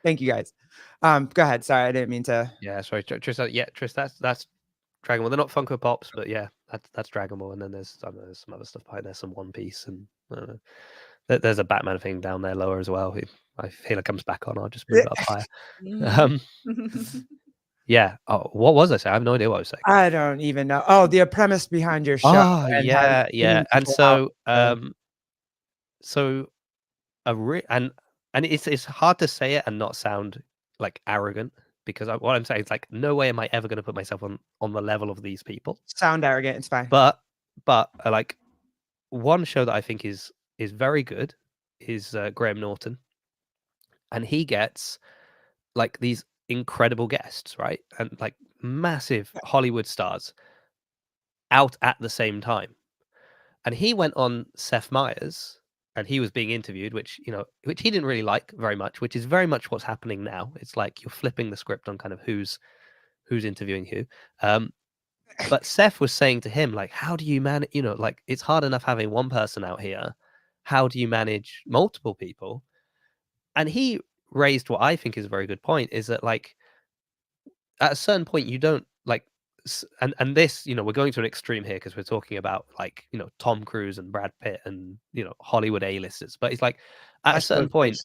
Thank you guys. Go ahead. Sorry, I didn't mean to. Yeah, sorry, Trish. Yeah, Trish. That's Dragon Ball. They're not Funko Pops, but yeah, that's Dragon Ball. And then there's some other stuff behind there, some One Piece, and I don't know. There's a Batman thing down there lower as well. If I feel it comes back on, I'll just move it up higher. Yeah. Oh, what was I saying? I have no idea what I was saying. I don't even know. Oh, the premise behind your show. Oh, and yeah. And so, out. and it's hard to say it and not sound like arrogant, because what I'm saying is like, no way am I ever going to put myself on the level of these people. Sound arrogant. It's fine. But like, one show that I think is very good is Graham Norton, and he gets like these incredible guests, right? And like massive Hollywood stars out at the same time. And he went on Seth Meyers and he was being interviewed, which he didn't really like very much, which is very much what's happening now. It's like you're flipping the script on kind of who's interviewing who. But Seth was saying to him, like, how do you manage, like, it's hard enough having one person out here. How do you manage multiple people? And he raised what I think is a very good point, is that like at a certain point you don't like, and this, we're going to an extreme here because we're talking about like, Tom Cruise and Brad Pitt and, Hollywood A-listers. But it's like at a certain point,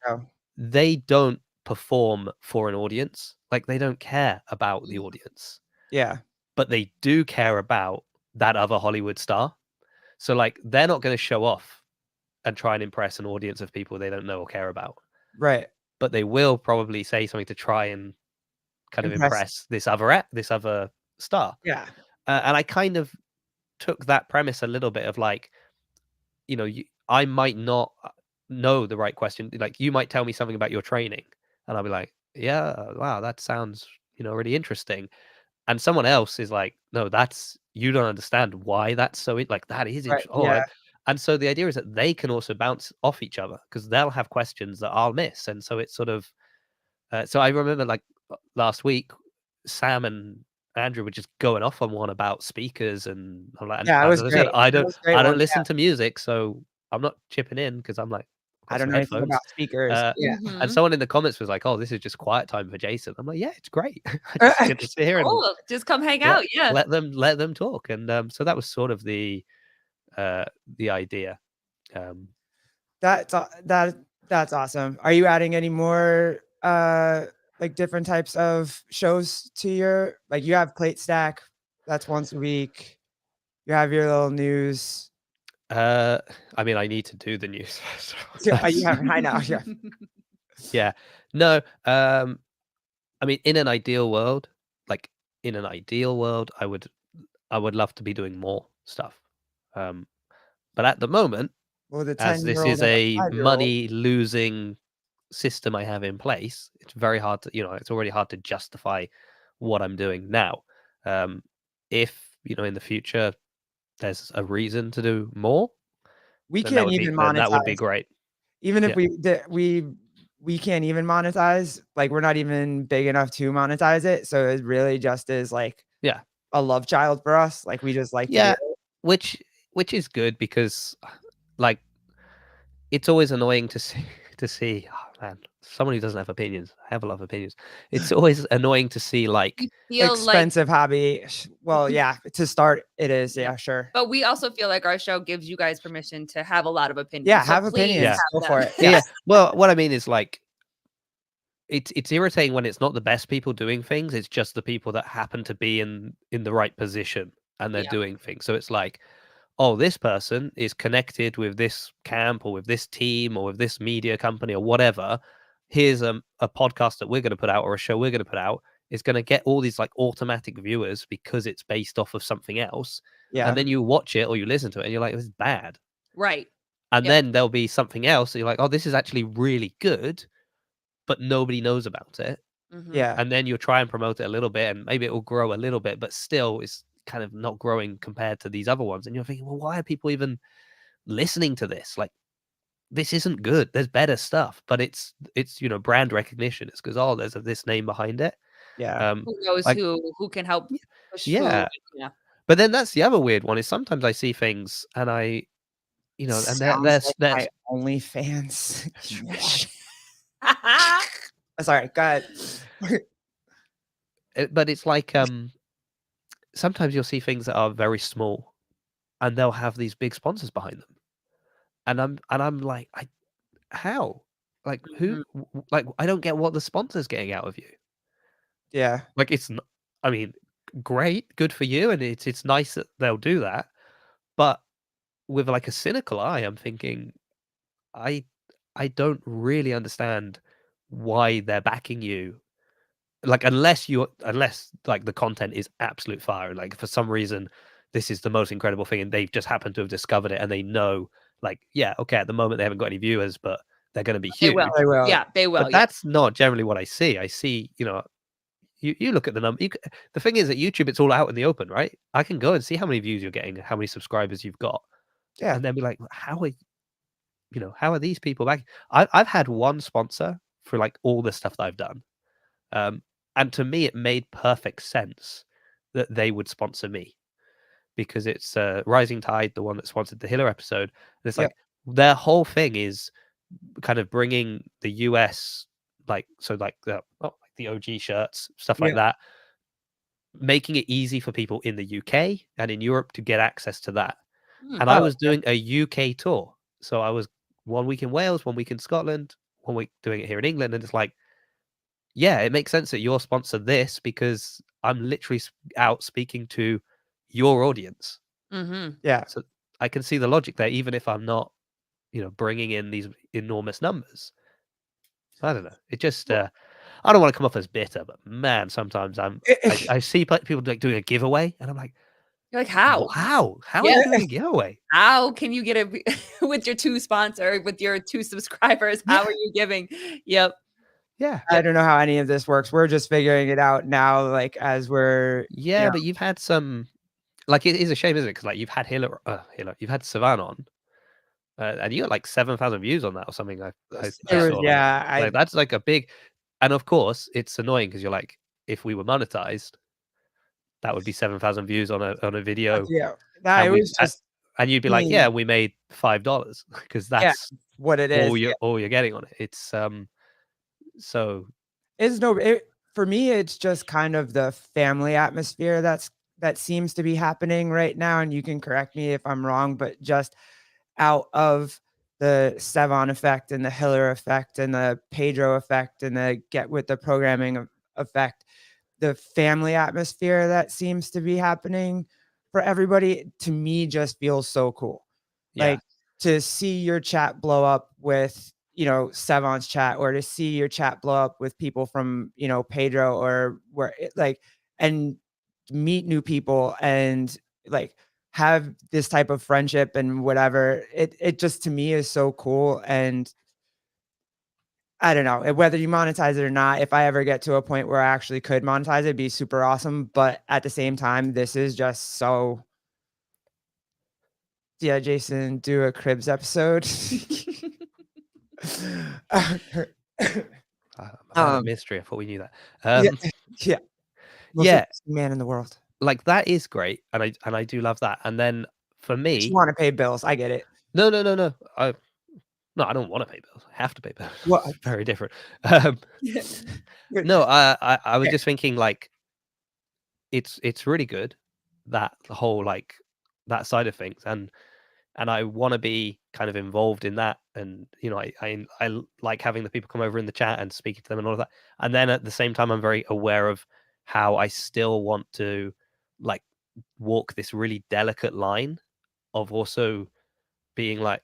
they don't perform for an audience. Like, they don't care about the audience. Yeah. But they do care about that other Hollywood star. So like, they're not going to show off and try and impress an audience of people they don't know or care about. Right. But they will probably say something to try and kind of impress this other star. Yeah. And I kind of took that premise a little bit of like, I might not know the right question. Like, you might tell me something about your training and I'll be like, yeah, wow, that sounds, really interesting. And someone else is like, no, you don't understand why that's so, like, that is Right. interesting. Yeah. And so the idea is that they can also bounce off each other because they'll have questions that I'll miss. And so it's sort of, so I remember like last week, Sam and Andrew were just going off on one about speakers, and I'm like, and Yeah, it as was I great. said, I It don't, was a great I one. don't listen to music, so I'm not chipping in because I'm like, I've I got don't some know anything headphones. about speakers. Yeah. And Mhm. someone in the comments was like, "Oh, this is just quiet time for Jason." I'm like, "Yeah, it's great. I just get to sit here and Cool. Just come hang let out. Yeah. let them talk." And so that was sort of the idea. Um, That's awesome. Are you adding any more like different types of shows to your, like, you have Plate Stack, that's once a week. You have your little news. I mean, I need to do the news. So You have, I know. Yeah. yeah. No, I mean, in an ideal world, like in an ideal world, I would love to be doing more stuff. Um, but at the moment, Well, the as this 10-year-old is and the a 5-year-old. money losing system I have in place, it's very hard to, it's already hard to justify what I'm doing now. Um, if, in the future there's a reason to do more, We then that can't would be even then that would be monetize. great. Even if Yeah. we can't even monetize, like, we're not even big enough to monetize it, so it really just is, like, Yeah. a love child for us, like, we just like to do Yeah. it. Which is good because like it's always annoying to see oh man, someone who doesn't have opinions. I have a lot of opinions. It's always annoying to see like We feel like, Expensive hobby. Well, yeah, to start, it is, yeah, sure. but we also feel like our show gives you guys permission to have a lot of opinions. Yeah, So have please opinions, Yeah. go have for them. it, Yeah, yeah. well, what I mean is like it's irritating when it's not the best people doing things, it's just the people that happen to be in the right position and they're Yeah. doing things. So it's like, oh, this person is connected with this camp or with this team or with this media company or whatever. Here's a podcast that we're going to put out or a show we're going to put out is going to get all these like automatic viewers because it's based off of something else. And Yeah, then you watch it or you listen to it and you're like, this is bad. Right. And Yep. then there'll be something else that you're like, oh, this is actually really good, but nobody knows about it. Mhm. yeah, And then you'll try and promote it a little bit and maybe it will grow a little bit, but still it's kind of not growing compared to these other ones. And you're thinking, well, why are people even listening to this? Like, this isn't good. There's better stuff, but it's brand recognition. It's because oh, there's this name behind it. yeah. Um, Who knows like who can help push food? yeah, Yeah. but then that's the other weird one is sometimes I see things and and Sounds like there's my OnlyFans. Yeah. Sorry, go ahead. but it's like sometimes you'll see things that are very small and they'll have these big sponsors behind them. And I'm like, how? Like who Mhm. like I don't get what the sponsor's getting out of you. Yeah, Like it's not, I mean, great, good for you, and it's nice that they'll do that. But with like a cynical eye, I'm thinking, I I don't really understand why they're backing you. Like unless like the content is absolute fire, and like for some reason this is the most incredible thing, and they've just happened to have discovered it, and they know, like, yeah, okay, at the moment they haven't got any viewers, but they're going to be They will. huge. I will. Yeah, they will. But Yeah. that's not generally what I see. I see, you look at the number. The thing is, at YouTube, it's all out in the open, right? I can go and see how many views you're getting, how many subscribers you've got, Yeah, and then be like, how are these people back? I've had one sponsor for like all the stuff that I've done, um, and to me, it made perfect sense that they would sponsor me because it's Rising Tide, the one that sponsored the Hiller episode. And it's yep, like their whole thing is kind of bringing the US, like so, like like the OG shirts, stuff like yep, that, making it easy for people in the UK and in Europe to get access to that. Hmm. And I oh, was yeah, doing a UK tour. So I was 1 week in Wales, 1 week in Scotland, 1 week doing it here in England. And it's like, yeah, it makes sense that you're sponsored this because I'm literally out speaking to your audience. Mhm. yeah. So I can see the logic there, even if I'm not, bringing in these enormous numbers. I don't know. It just, Well, I don't want to come off as bitter, but man, sometimes it I see people like doing a giveaway, and I'm like, You're like, how? How are Yeah. you doing a giveaway? How can you get it with your 2 sponsor, with your 2 subscribers? How Yeah, are you giving? Yep. yeah, I don't know how any of this works. We're just figuring it out now, like, as we're, you yeah. know. But you've had some, like, it is a shame, isn't it? Because like you've had Hiller, you've had Savan on, and you got like 7,000 views on that or something. I It was, saw yeah, like that's like a big, and of course it's annoying because you're like, if we were monetized, that would be 7,000 views on a video, yeah, that it and we was just and you'd be like, yeah, me. we made $5 because Yeah, that's what it all is. Yeah. you're getting on it. It's so It's no for me, it's just kind of the family atmosphere that seems to be happening right now, and you can correct me if I'm wrong, but just out of the Sevon effect and the Hiller effect and the Pedro effect and the get with the programming effect, the family atmosphere that seems to be happening for everybody, to me, just feels so cool. yeah, Like, to see your chat blow up with, Sevon's chat, or to see your chat blow up with people from, Pedro, or where like, and meet new people, and like have this type of friendship and whatever. It just, to me, is so cool. And I don't know whether you monetize it or not. If I ever get to a point where I actually could monetize it, it'd be super awesome. But at the same time, this is just so. Yeah, Jason, do a Cribs episode. man of mystery. I thought we knew that. Yeah, yeah, most Yeah, interesting man in the world. like that is great, and I do love that. And then for You me, want to pay bills? I get it. no, no, no, no. I don't want to pay bills. I have to pay bills. What? It's very different. Um, no, I was Okay. just thinking like it's really good, that the whole like that side of things, and I want to be kind of involved in that, and I like having the people come over in the chat and speaking to them and all of that. And then at the same time, I'm very aware of how I still want to like walk this really delicate line of also being like,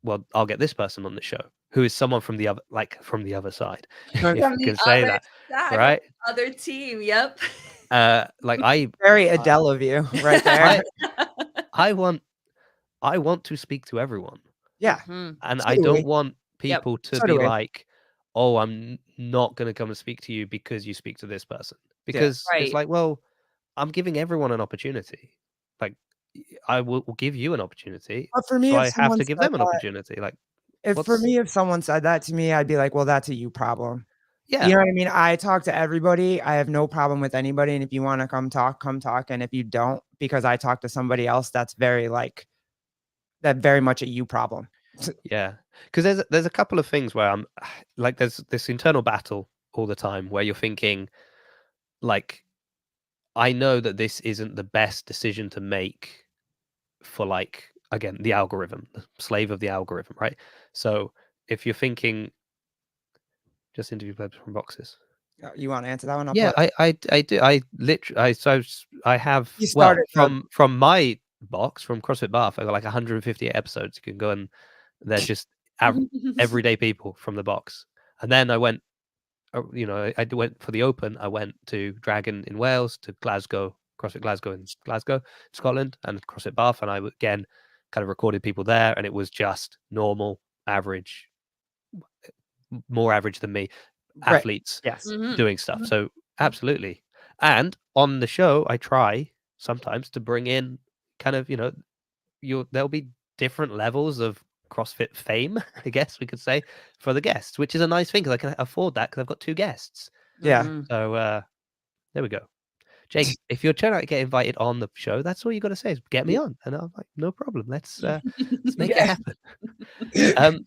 well, I'll get this person on the show who is someone from the other, like from the other side, if From you the can say other that, side, from right? the other team. Yep. Like I, Very Adele of you, right there. I, I want, I want to speak to everyone, Yeah, Mhm. and so I do don't we. want Yep. people to So do be we. like, oh, I'm not going to come and speak to you because you speak to this person, Yeah. because it's Right. like, well, I'm giving everyone an opportunity. Like, I will give you an opportunity, But for so me, if I have someone to give said them an that, opportunity. Like, if what's someone said that to me, I'd be like, well, that's a you problem. You yeah, know what I mean? I talk to everybody. I have no problem with anybody. And if you want to come talk, come talk. And if you don't, because I talk to somebody else, that's very much a you problem. yeah, because there's a couple of things where I'm like, there's this internal battle all the time where you're thinking, like, I know that this isn't the best decision to make for, like, again, the algorithm, the slave of the algorithm, right? So if you're thinking, just interview plebs from boxes. You want to answer that one? I'll Yeah, play. I do. I literally, I have, You well, started the from my box, from CrossFit Bath, I got like 158 episodes. You can go, and they're just everyday people from the box. And then I went, went for the Open. I went to Dragon in Wales, to Glasgow, CrossFit Glasgow in Glasgow, Scotland, and CrossFit Bath. And I again kind of recorded people there, and it was just normal, average, more average than me, right. athletes Yes. Mhm. doing stuff. Mhm. So absolutely. And on the show, I try sometimes to bring in kind of, there'll be different levels of CrossFit fame, I guess we could say, for the guests, which is a nice thing because I can afford that because I've got two guests. Yeah. Mhm. So there we go. Jake, if you're trying to get invited on the show, that's all you got to say is get me on, and I'm like, no problem. Let's make it Yeah. happen. Um,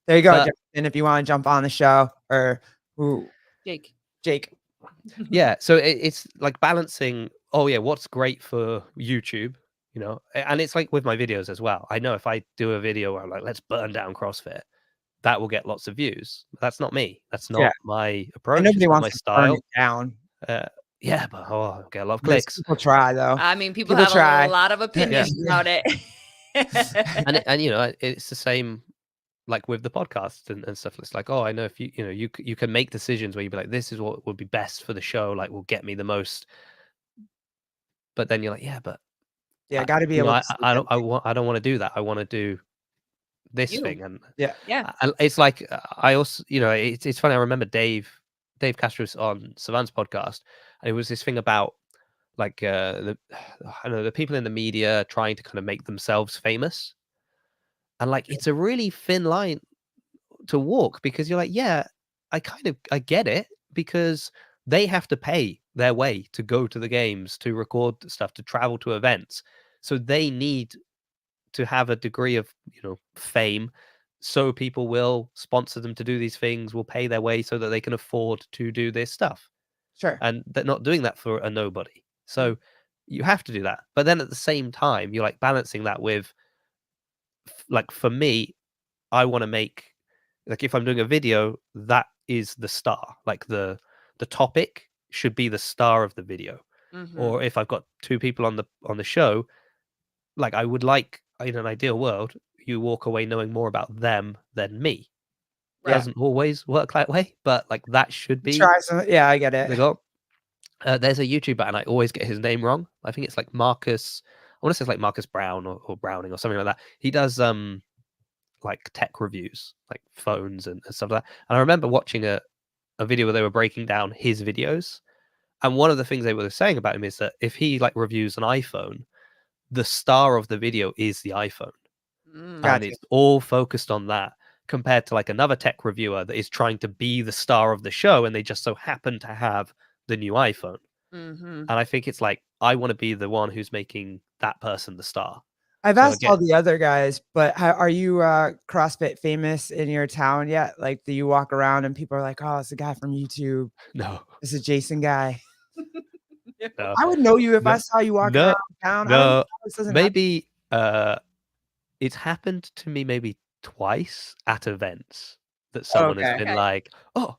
There you go, but Justin. If you want to jump on the show, or who, Jake. Jake. yeah, so it's like balancing. Oh yeah, what's great for YouTube, and it's like with my videos as well. I know if I do a video where I'm like, let's burn down CrossFit, that will get lots of views. That's not me. That's Yeah. not my And approach. It's nobody not wants my to burn it style. down. Uh, yeah, but I'll get a lot of There's clicks. people try though. I mean, people People have a try. lot of opinions about it. And it's the same like with the podcast and stuff. It's like, oh, I know if you can make decisions where you'd be like, this is what would be best for the show, like will get me the most. But then you're like, yeah, but Yeah, got to be able to say something. I don't want to do that. I want to do this You. thing. And Yeah. Yeah. it's like, I also, it's funny. I remember Dave Castros on Savant's podcast, and it was this thing about like I don't know, the people in the media trying to kind of make themselves famous. And like, it's a really thin line to walk, because you're like, yeah, I get it, because they have to pay their way to go to the games, to record stuff, to travel to events. So they need to have a degree of, fame. So people will sponsor them to do these things, will pay their way so that they can afford to do this stuff. Sure. And they're not doing that for a nobody. So Mm. you have to do that. But then at the same time, you're like balancing that with, like, for me, I want to make, like, if I'm doing a video, that is the star. Like, the topic should be the star of the video. Mhm. Or if I've got two people on the show, like, I would like, in an ideal world, you walk away knowing more about them than me. Yeah. Right. Doesn't always work that way, but like, that should be Try some. Yeah, I get it. the goal. There's a YouTuber, and I always get his name wrong. I think it's like Marcus. I want to say it's like Marcus Brown, or Browning, or something like that. He does like tech reviews, like phones and stuff like that. And I remember watching a video where they were breaking down his videos, and one of the things they were saying about him is that if he like reviews an iPhone, the star of the video is the iPhone, Mm. and Gotcha. it's all focused on that, compared to like another tech reviewer that is trying to be the star of the show, and they just so happen to have the new iPhone. Mhm. And I think it's like, I want to be the one who's making that person the star. I've So asked all again, the other guys, but are you CrossFit famous in your town yet? Like, do you walk around and people are like, "Oh, it's a guy from YouTube. no, It's a Jason guy." no, I would know you if no, I saw you walking no, around town. I don't know no. how this doesn't happen. Maybe it's happened to me maybe twice at events, that someone has Okay. been Okay. like, "Oh,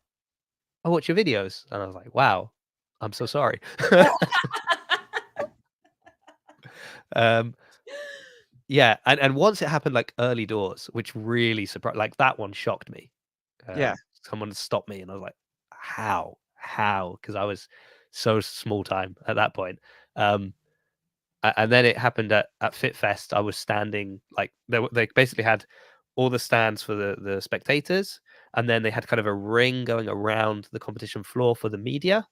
I watch your videos," and I was like, "Wow, I'm so sorry." um, yeah, and once it happened like early doors, which really surprised. Like, that one shocked me. Yeah. Someone stopped me, and I was like, "How? How?" Because I was so small time at that point. Um, and then it happened at FitFest. I was standing, like, they basically had all the stands for the spectators, and then they had kind of a ring going around the competition floor for the media,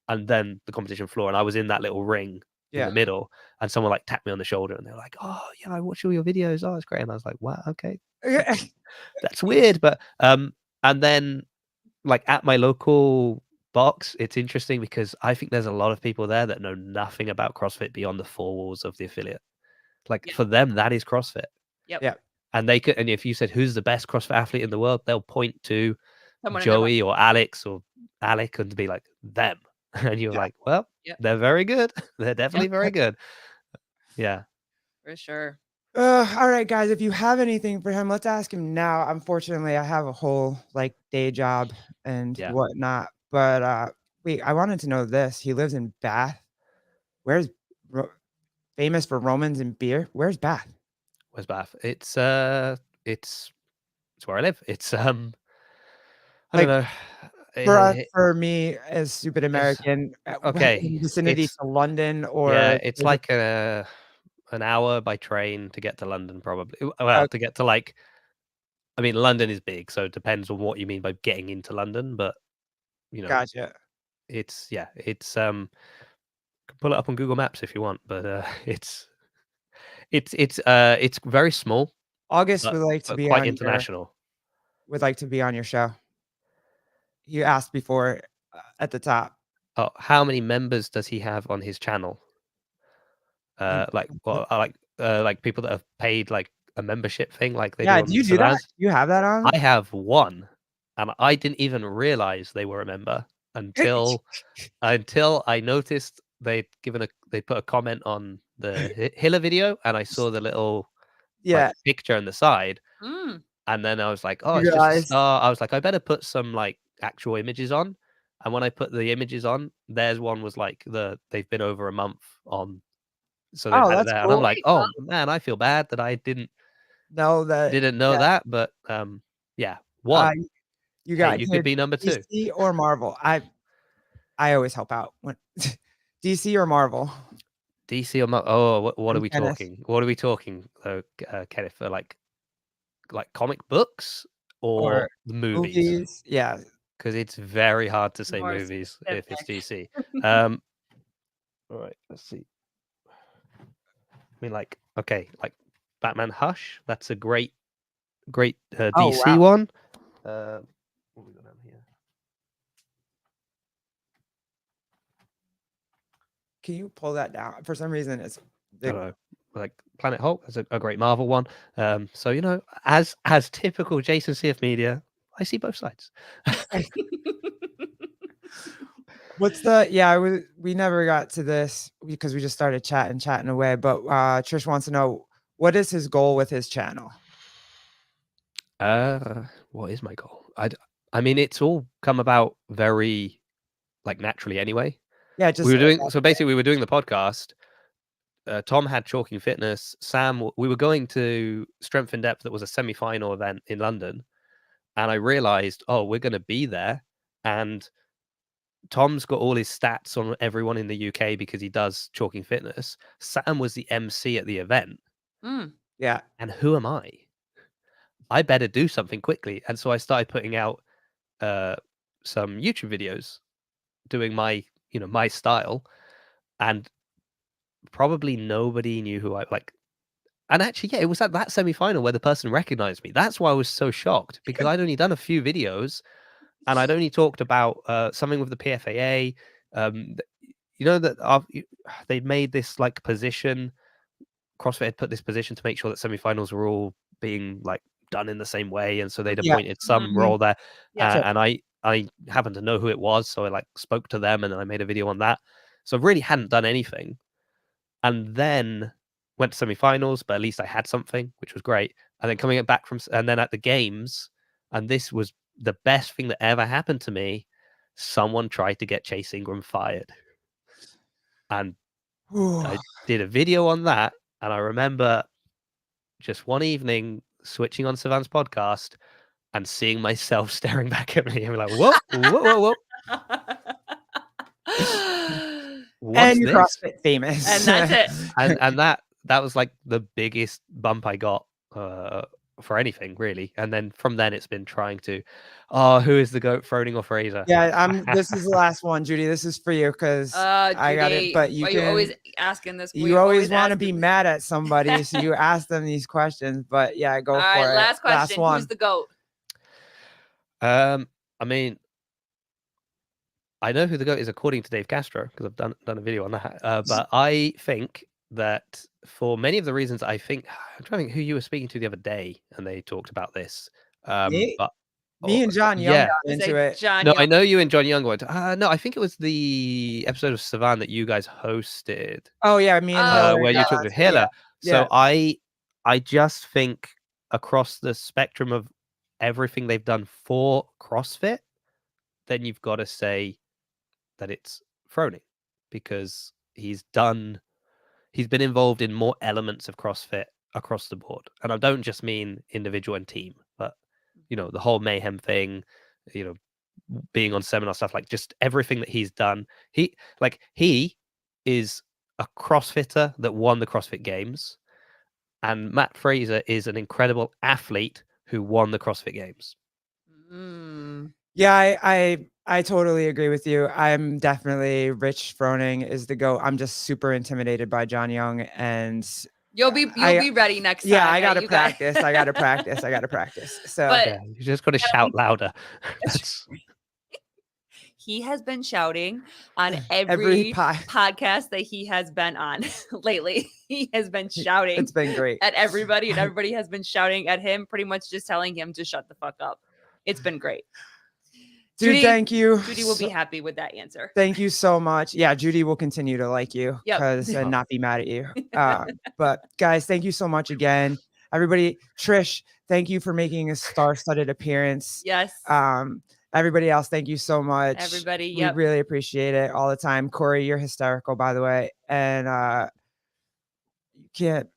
and then the competition floor. And I was in that little ring in the Yeah. middle, and someone like tapped me on the shoulder, and they were like, "Oh yeah, I watch all your videos. Oh, it's great." And I was like, "Wow, okay, that's weird." But and then, like, at my local box, it's interesting because I think there's a lot of people there that know nothing about CrossFit beyond the four walls of the affiliate. Like, Yeah. for them, that is CrossFit. Yep. Yeah. And they could, and if you said who's the best CrossFit athlete in the world, they'll point to Someone in their Joey or Alex or Alec and be like, them. And you're Yeah. like, well, Yep. they're very good. They're Yep. definitely very good. Yeah. For sure. All right, guys. If you have anything for him, let's ask him now. Unfortunately, I have a whole like day job and Yeah. whatnot. But wait, I wanted to know this. He lives in Bath. Where's Ro- famous for Romans and beer? Where's Bath? Where's Bath? It's where I live. It's I don't Like know. for us, Eh, for me as stupid It's American, okay. in vicinity It's to London Yeah, or it's is it like an hour by train to get to London, probably. Well, to okay, get to, like, I mean, London is big, so it depends on what you mean by getting into London, but you know, gotcha. it's yeah, it's can pull it up on Google Maps if you want, but it's very small, August but would like to be quite on your international. show. You asked before at the top. Oh, how many members does he have on his channel? You, Like, well, like people that have paid like a membership thing, like they yeah, do do on you do that? Savaz. You have that on? I have one, and I didn't even realize they were a member until I noticed they put a comment on the Hiller video, and I saw the little, like, Yeah, picture on the side, Mm. and then I was like, "Oh, you it's just a realize. star." I was like, "I better put some, like, actual images on," and when I put the images on, theirs one was like they've been over a month on, so they've Oh, had it that's there, and I'm cool. like, Great. "Oh man, I feel bad that I Know that. didn't know Yeah, that," but yeah, uh, one. you Hey, got you here could be number two. DC or Marvel. I always help out when DC or Marvel DC or oh, what are and we tennis talking? What are we talking though, Kenneth? For like comic books or or the movies? movies. Yeah, Because it's very hard to say More movies if it's specific. DC. All right, let's see. I mean, like, okay, like Batman Hush. That's a great great Oh, DC wow. one. What have we got down here? Can you pull that down? For some reason, it's I don't know, like Planet Hulk. That's a great Marvel one. So you know, as typical Jason CF Media, I see both sides. what's we never got to this because we just started chatting away. But Trish wants to know, what is his goal with his channel? What is my goal? I mean, it's all come about very like naturally anyway. Yeah, We just were doing so basically we were doing the podcast. Tom had Chalking Fitness. Sam, we were going to Strength in Depth that was a semi-final event in London, and I realized, oh, we're going to be there, and Tom's got all his stats on everyone in the UK because he does Chalking Fitness. Sam was the MC at the event, yeah. and who am I? I better do something quickly, and so I started putting out some YouTube videos, doing my my style, and probably nobody knew who I like. And actually, yeah, it was at that semi-final where the person recognized me. That's why I was so shocked, because I'd only done a few videos and I'd only talked about something with the PFAA. You know that they'd made this like position. CrossFit had put this position to make sure that semi-finals were all being like done in the same way, and so they'd Yeah. appointed some Mhm. role there. Yeah. And I happened to know who it was, so I like spoke to them and I made a video on that. So I really hadn't done anything, and then went to semi-finals, but at least I had something, which was great. And then coming back and then at the games, and this was the best thing that ever happened to me. Someone tried to get Chase Ingram fired, and I did a video on that. And I remember just one evening switching on Savan's podcast and seeing myself staring back at me and like, whoa, whoa, what's and you're this? CrossFit famous. And that's it. And that was like the biggest bump I got for anything really. And then from then it's been trying to, who is the GOAT throwing off Razor? Yeah, this is the last one, Judy. This is for you because I got it. Judy, But you why can. you always asking this? You always want to be mad at somebody, so you ask them these questions. But yeah, go All for right, it. last question. one. Who's the GOAT? I mean, I know who the GOAT is according to Dave Castro because I've done a video on that. But I think that for many of the reasons, I'm trying to think who you were speaking to the other day, and they talked about this. Me? But Me and John Young yeah, got into it. John no, Young. I know you and John Young went. No, I think it was the episode of Savan that you guys hosted. Oh yeah, me and Hiller where you talked to Hiller. So I just think across the spectrum of everything they've done for CrossFit, then you've got to say that it's Froning, because he's been involved in more elements of CrossFit across the board. And I don't just mean individual and team, but the whole mayhem thing, being on seminar stuff, like just everything that he's done. He is a CrossFitter that won the CrossFit Games, and Matt Fraser is an incredible athlete who won the CrossFit Games. Yeah, I totally agree with you. I'm definitely Rich Froning is the GOAT. I'm just super intimidated by John Young, and you'll be ready next time. Yeah, I gotta practice. I gotta practice. So you just gotta shout louder. He has been shouting on every podcast that he has been on lately. He has been shouting. It's been great at everybody, and everybody has been shouting at him, pretty much just telling him to shut the fuck up. It's been great. Dude, Judy, thank you. Judy will be happy with that answer. Thank you so much. Yeah, Judy will continue to like you and not be mad at you. But guys, thank you so much again. Everybody, Trish, thank you for making a star-studded appearance. Yes. Everybody else, thank you so much. Everybody, we really appreciate it all the time. Corey, you're hysterical, by the way. And you can't.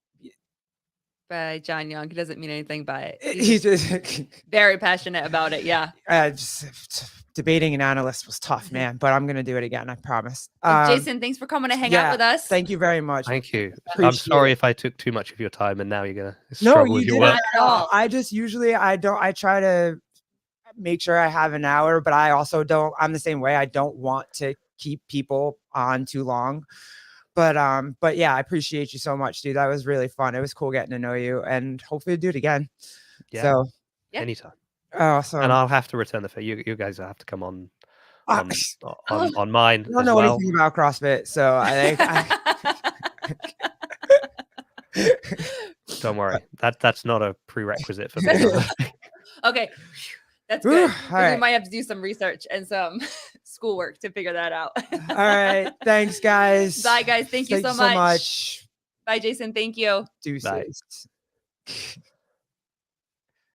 By John Young, he doesn't mean anything by it. He's just very passionate about it. Yeah. Just debating an analyst was tough, man. But I'm gonna do it again. I promise. Jason, thanks for coming to hang out with us. Thank you very much. Thank you. I'm sorry if I took too much of your time, and now you're gonna struggle with your work. work. Not at all. I just usually I try to make sure I have an hour, but I also don't. I'm the same way. I don't want to keep people on too long. But yeah, I appreciate you so much, dude. That was really fun. It was cool getting to know you, and hopefully do it again. Yeah. So, Yeah. Anytime. awesome. And I'll have to return the favor. You guys will have to come on I on mine don't as know well. anything about CrossFit, so Don't worry. That's not a prerequisite for being on the Okay. That's Whew, good. all 'Cause right. we might have to do some research and some schoolwork to figure that out. All right. Thanks, guys. Bye, guys. Thank you so so much. much. Bye, Jason. Thank you. Deuces.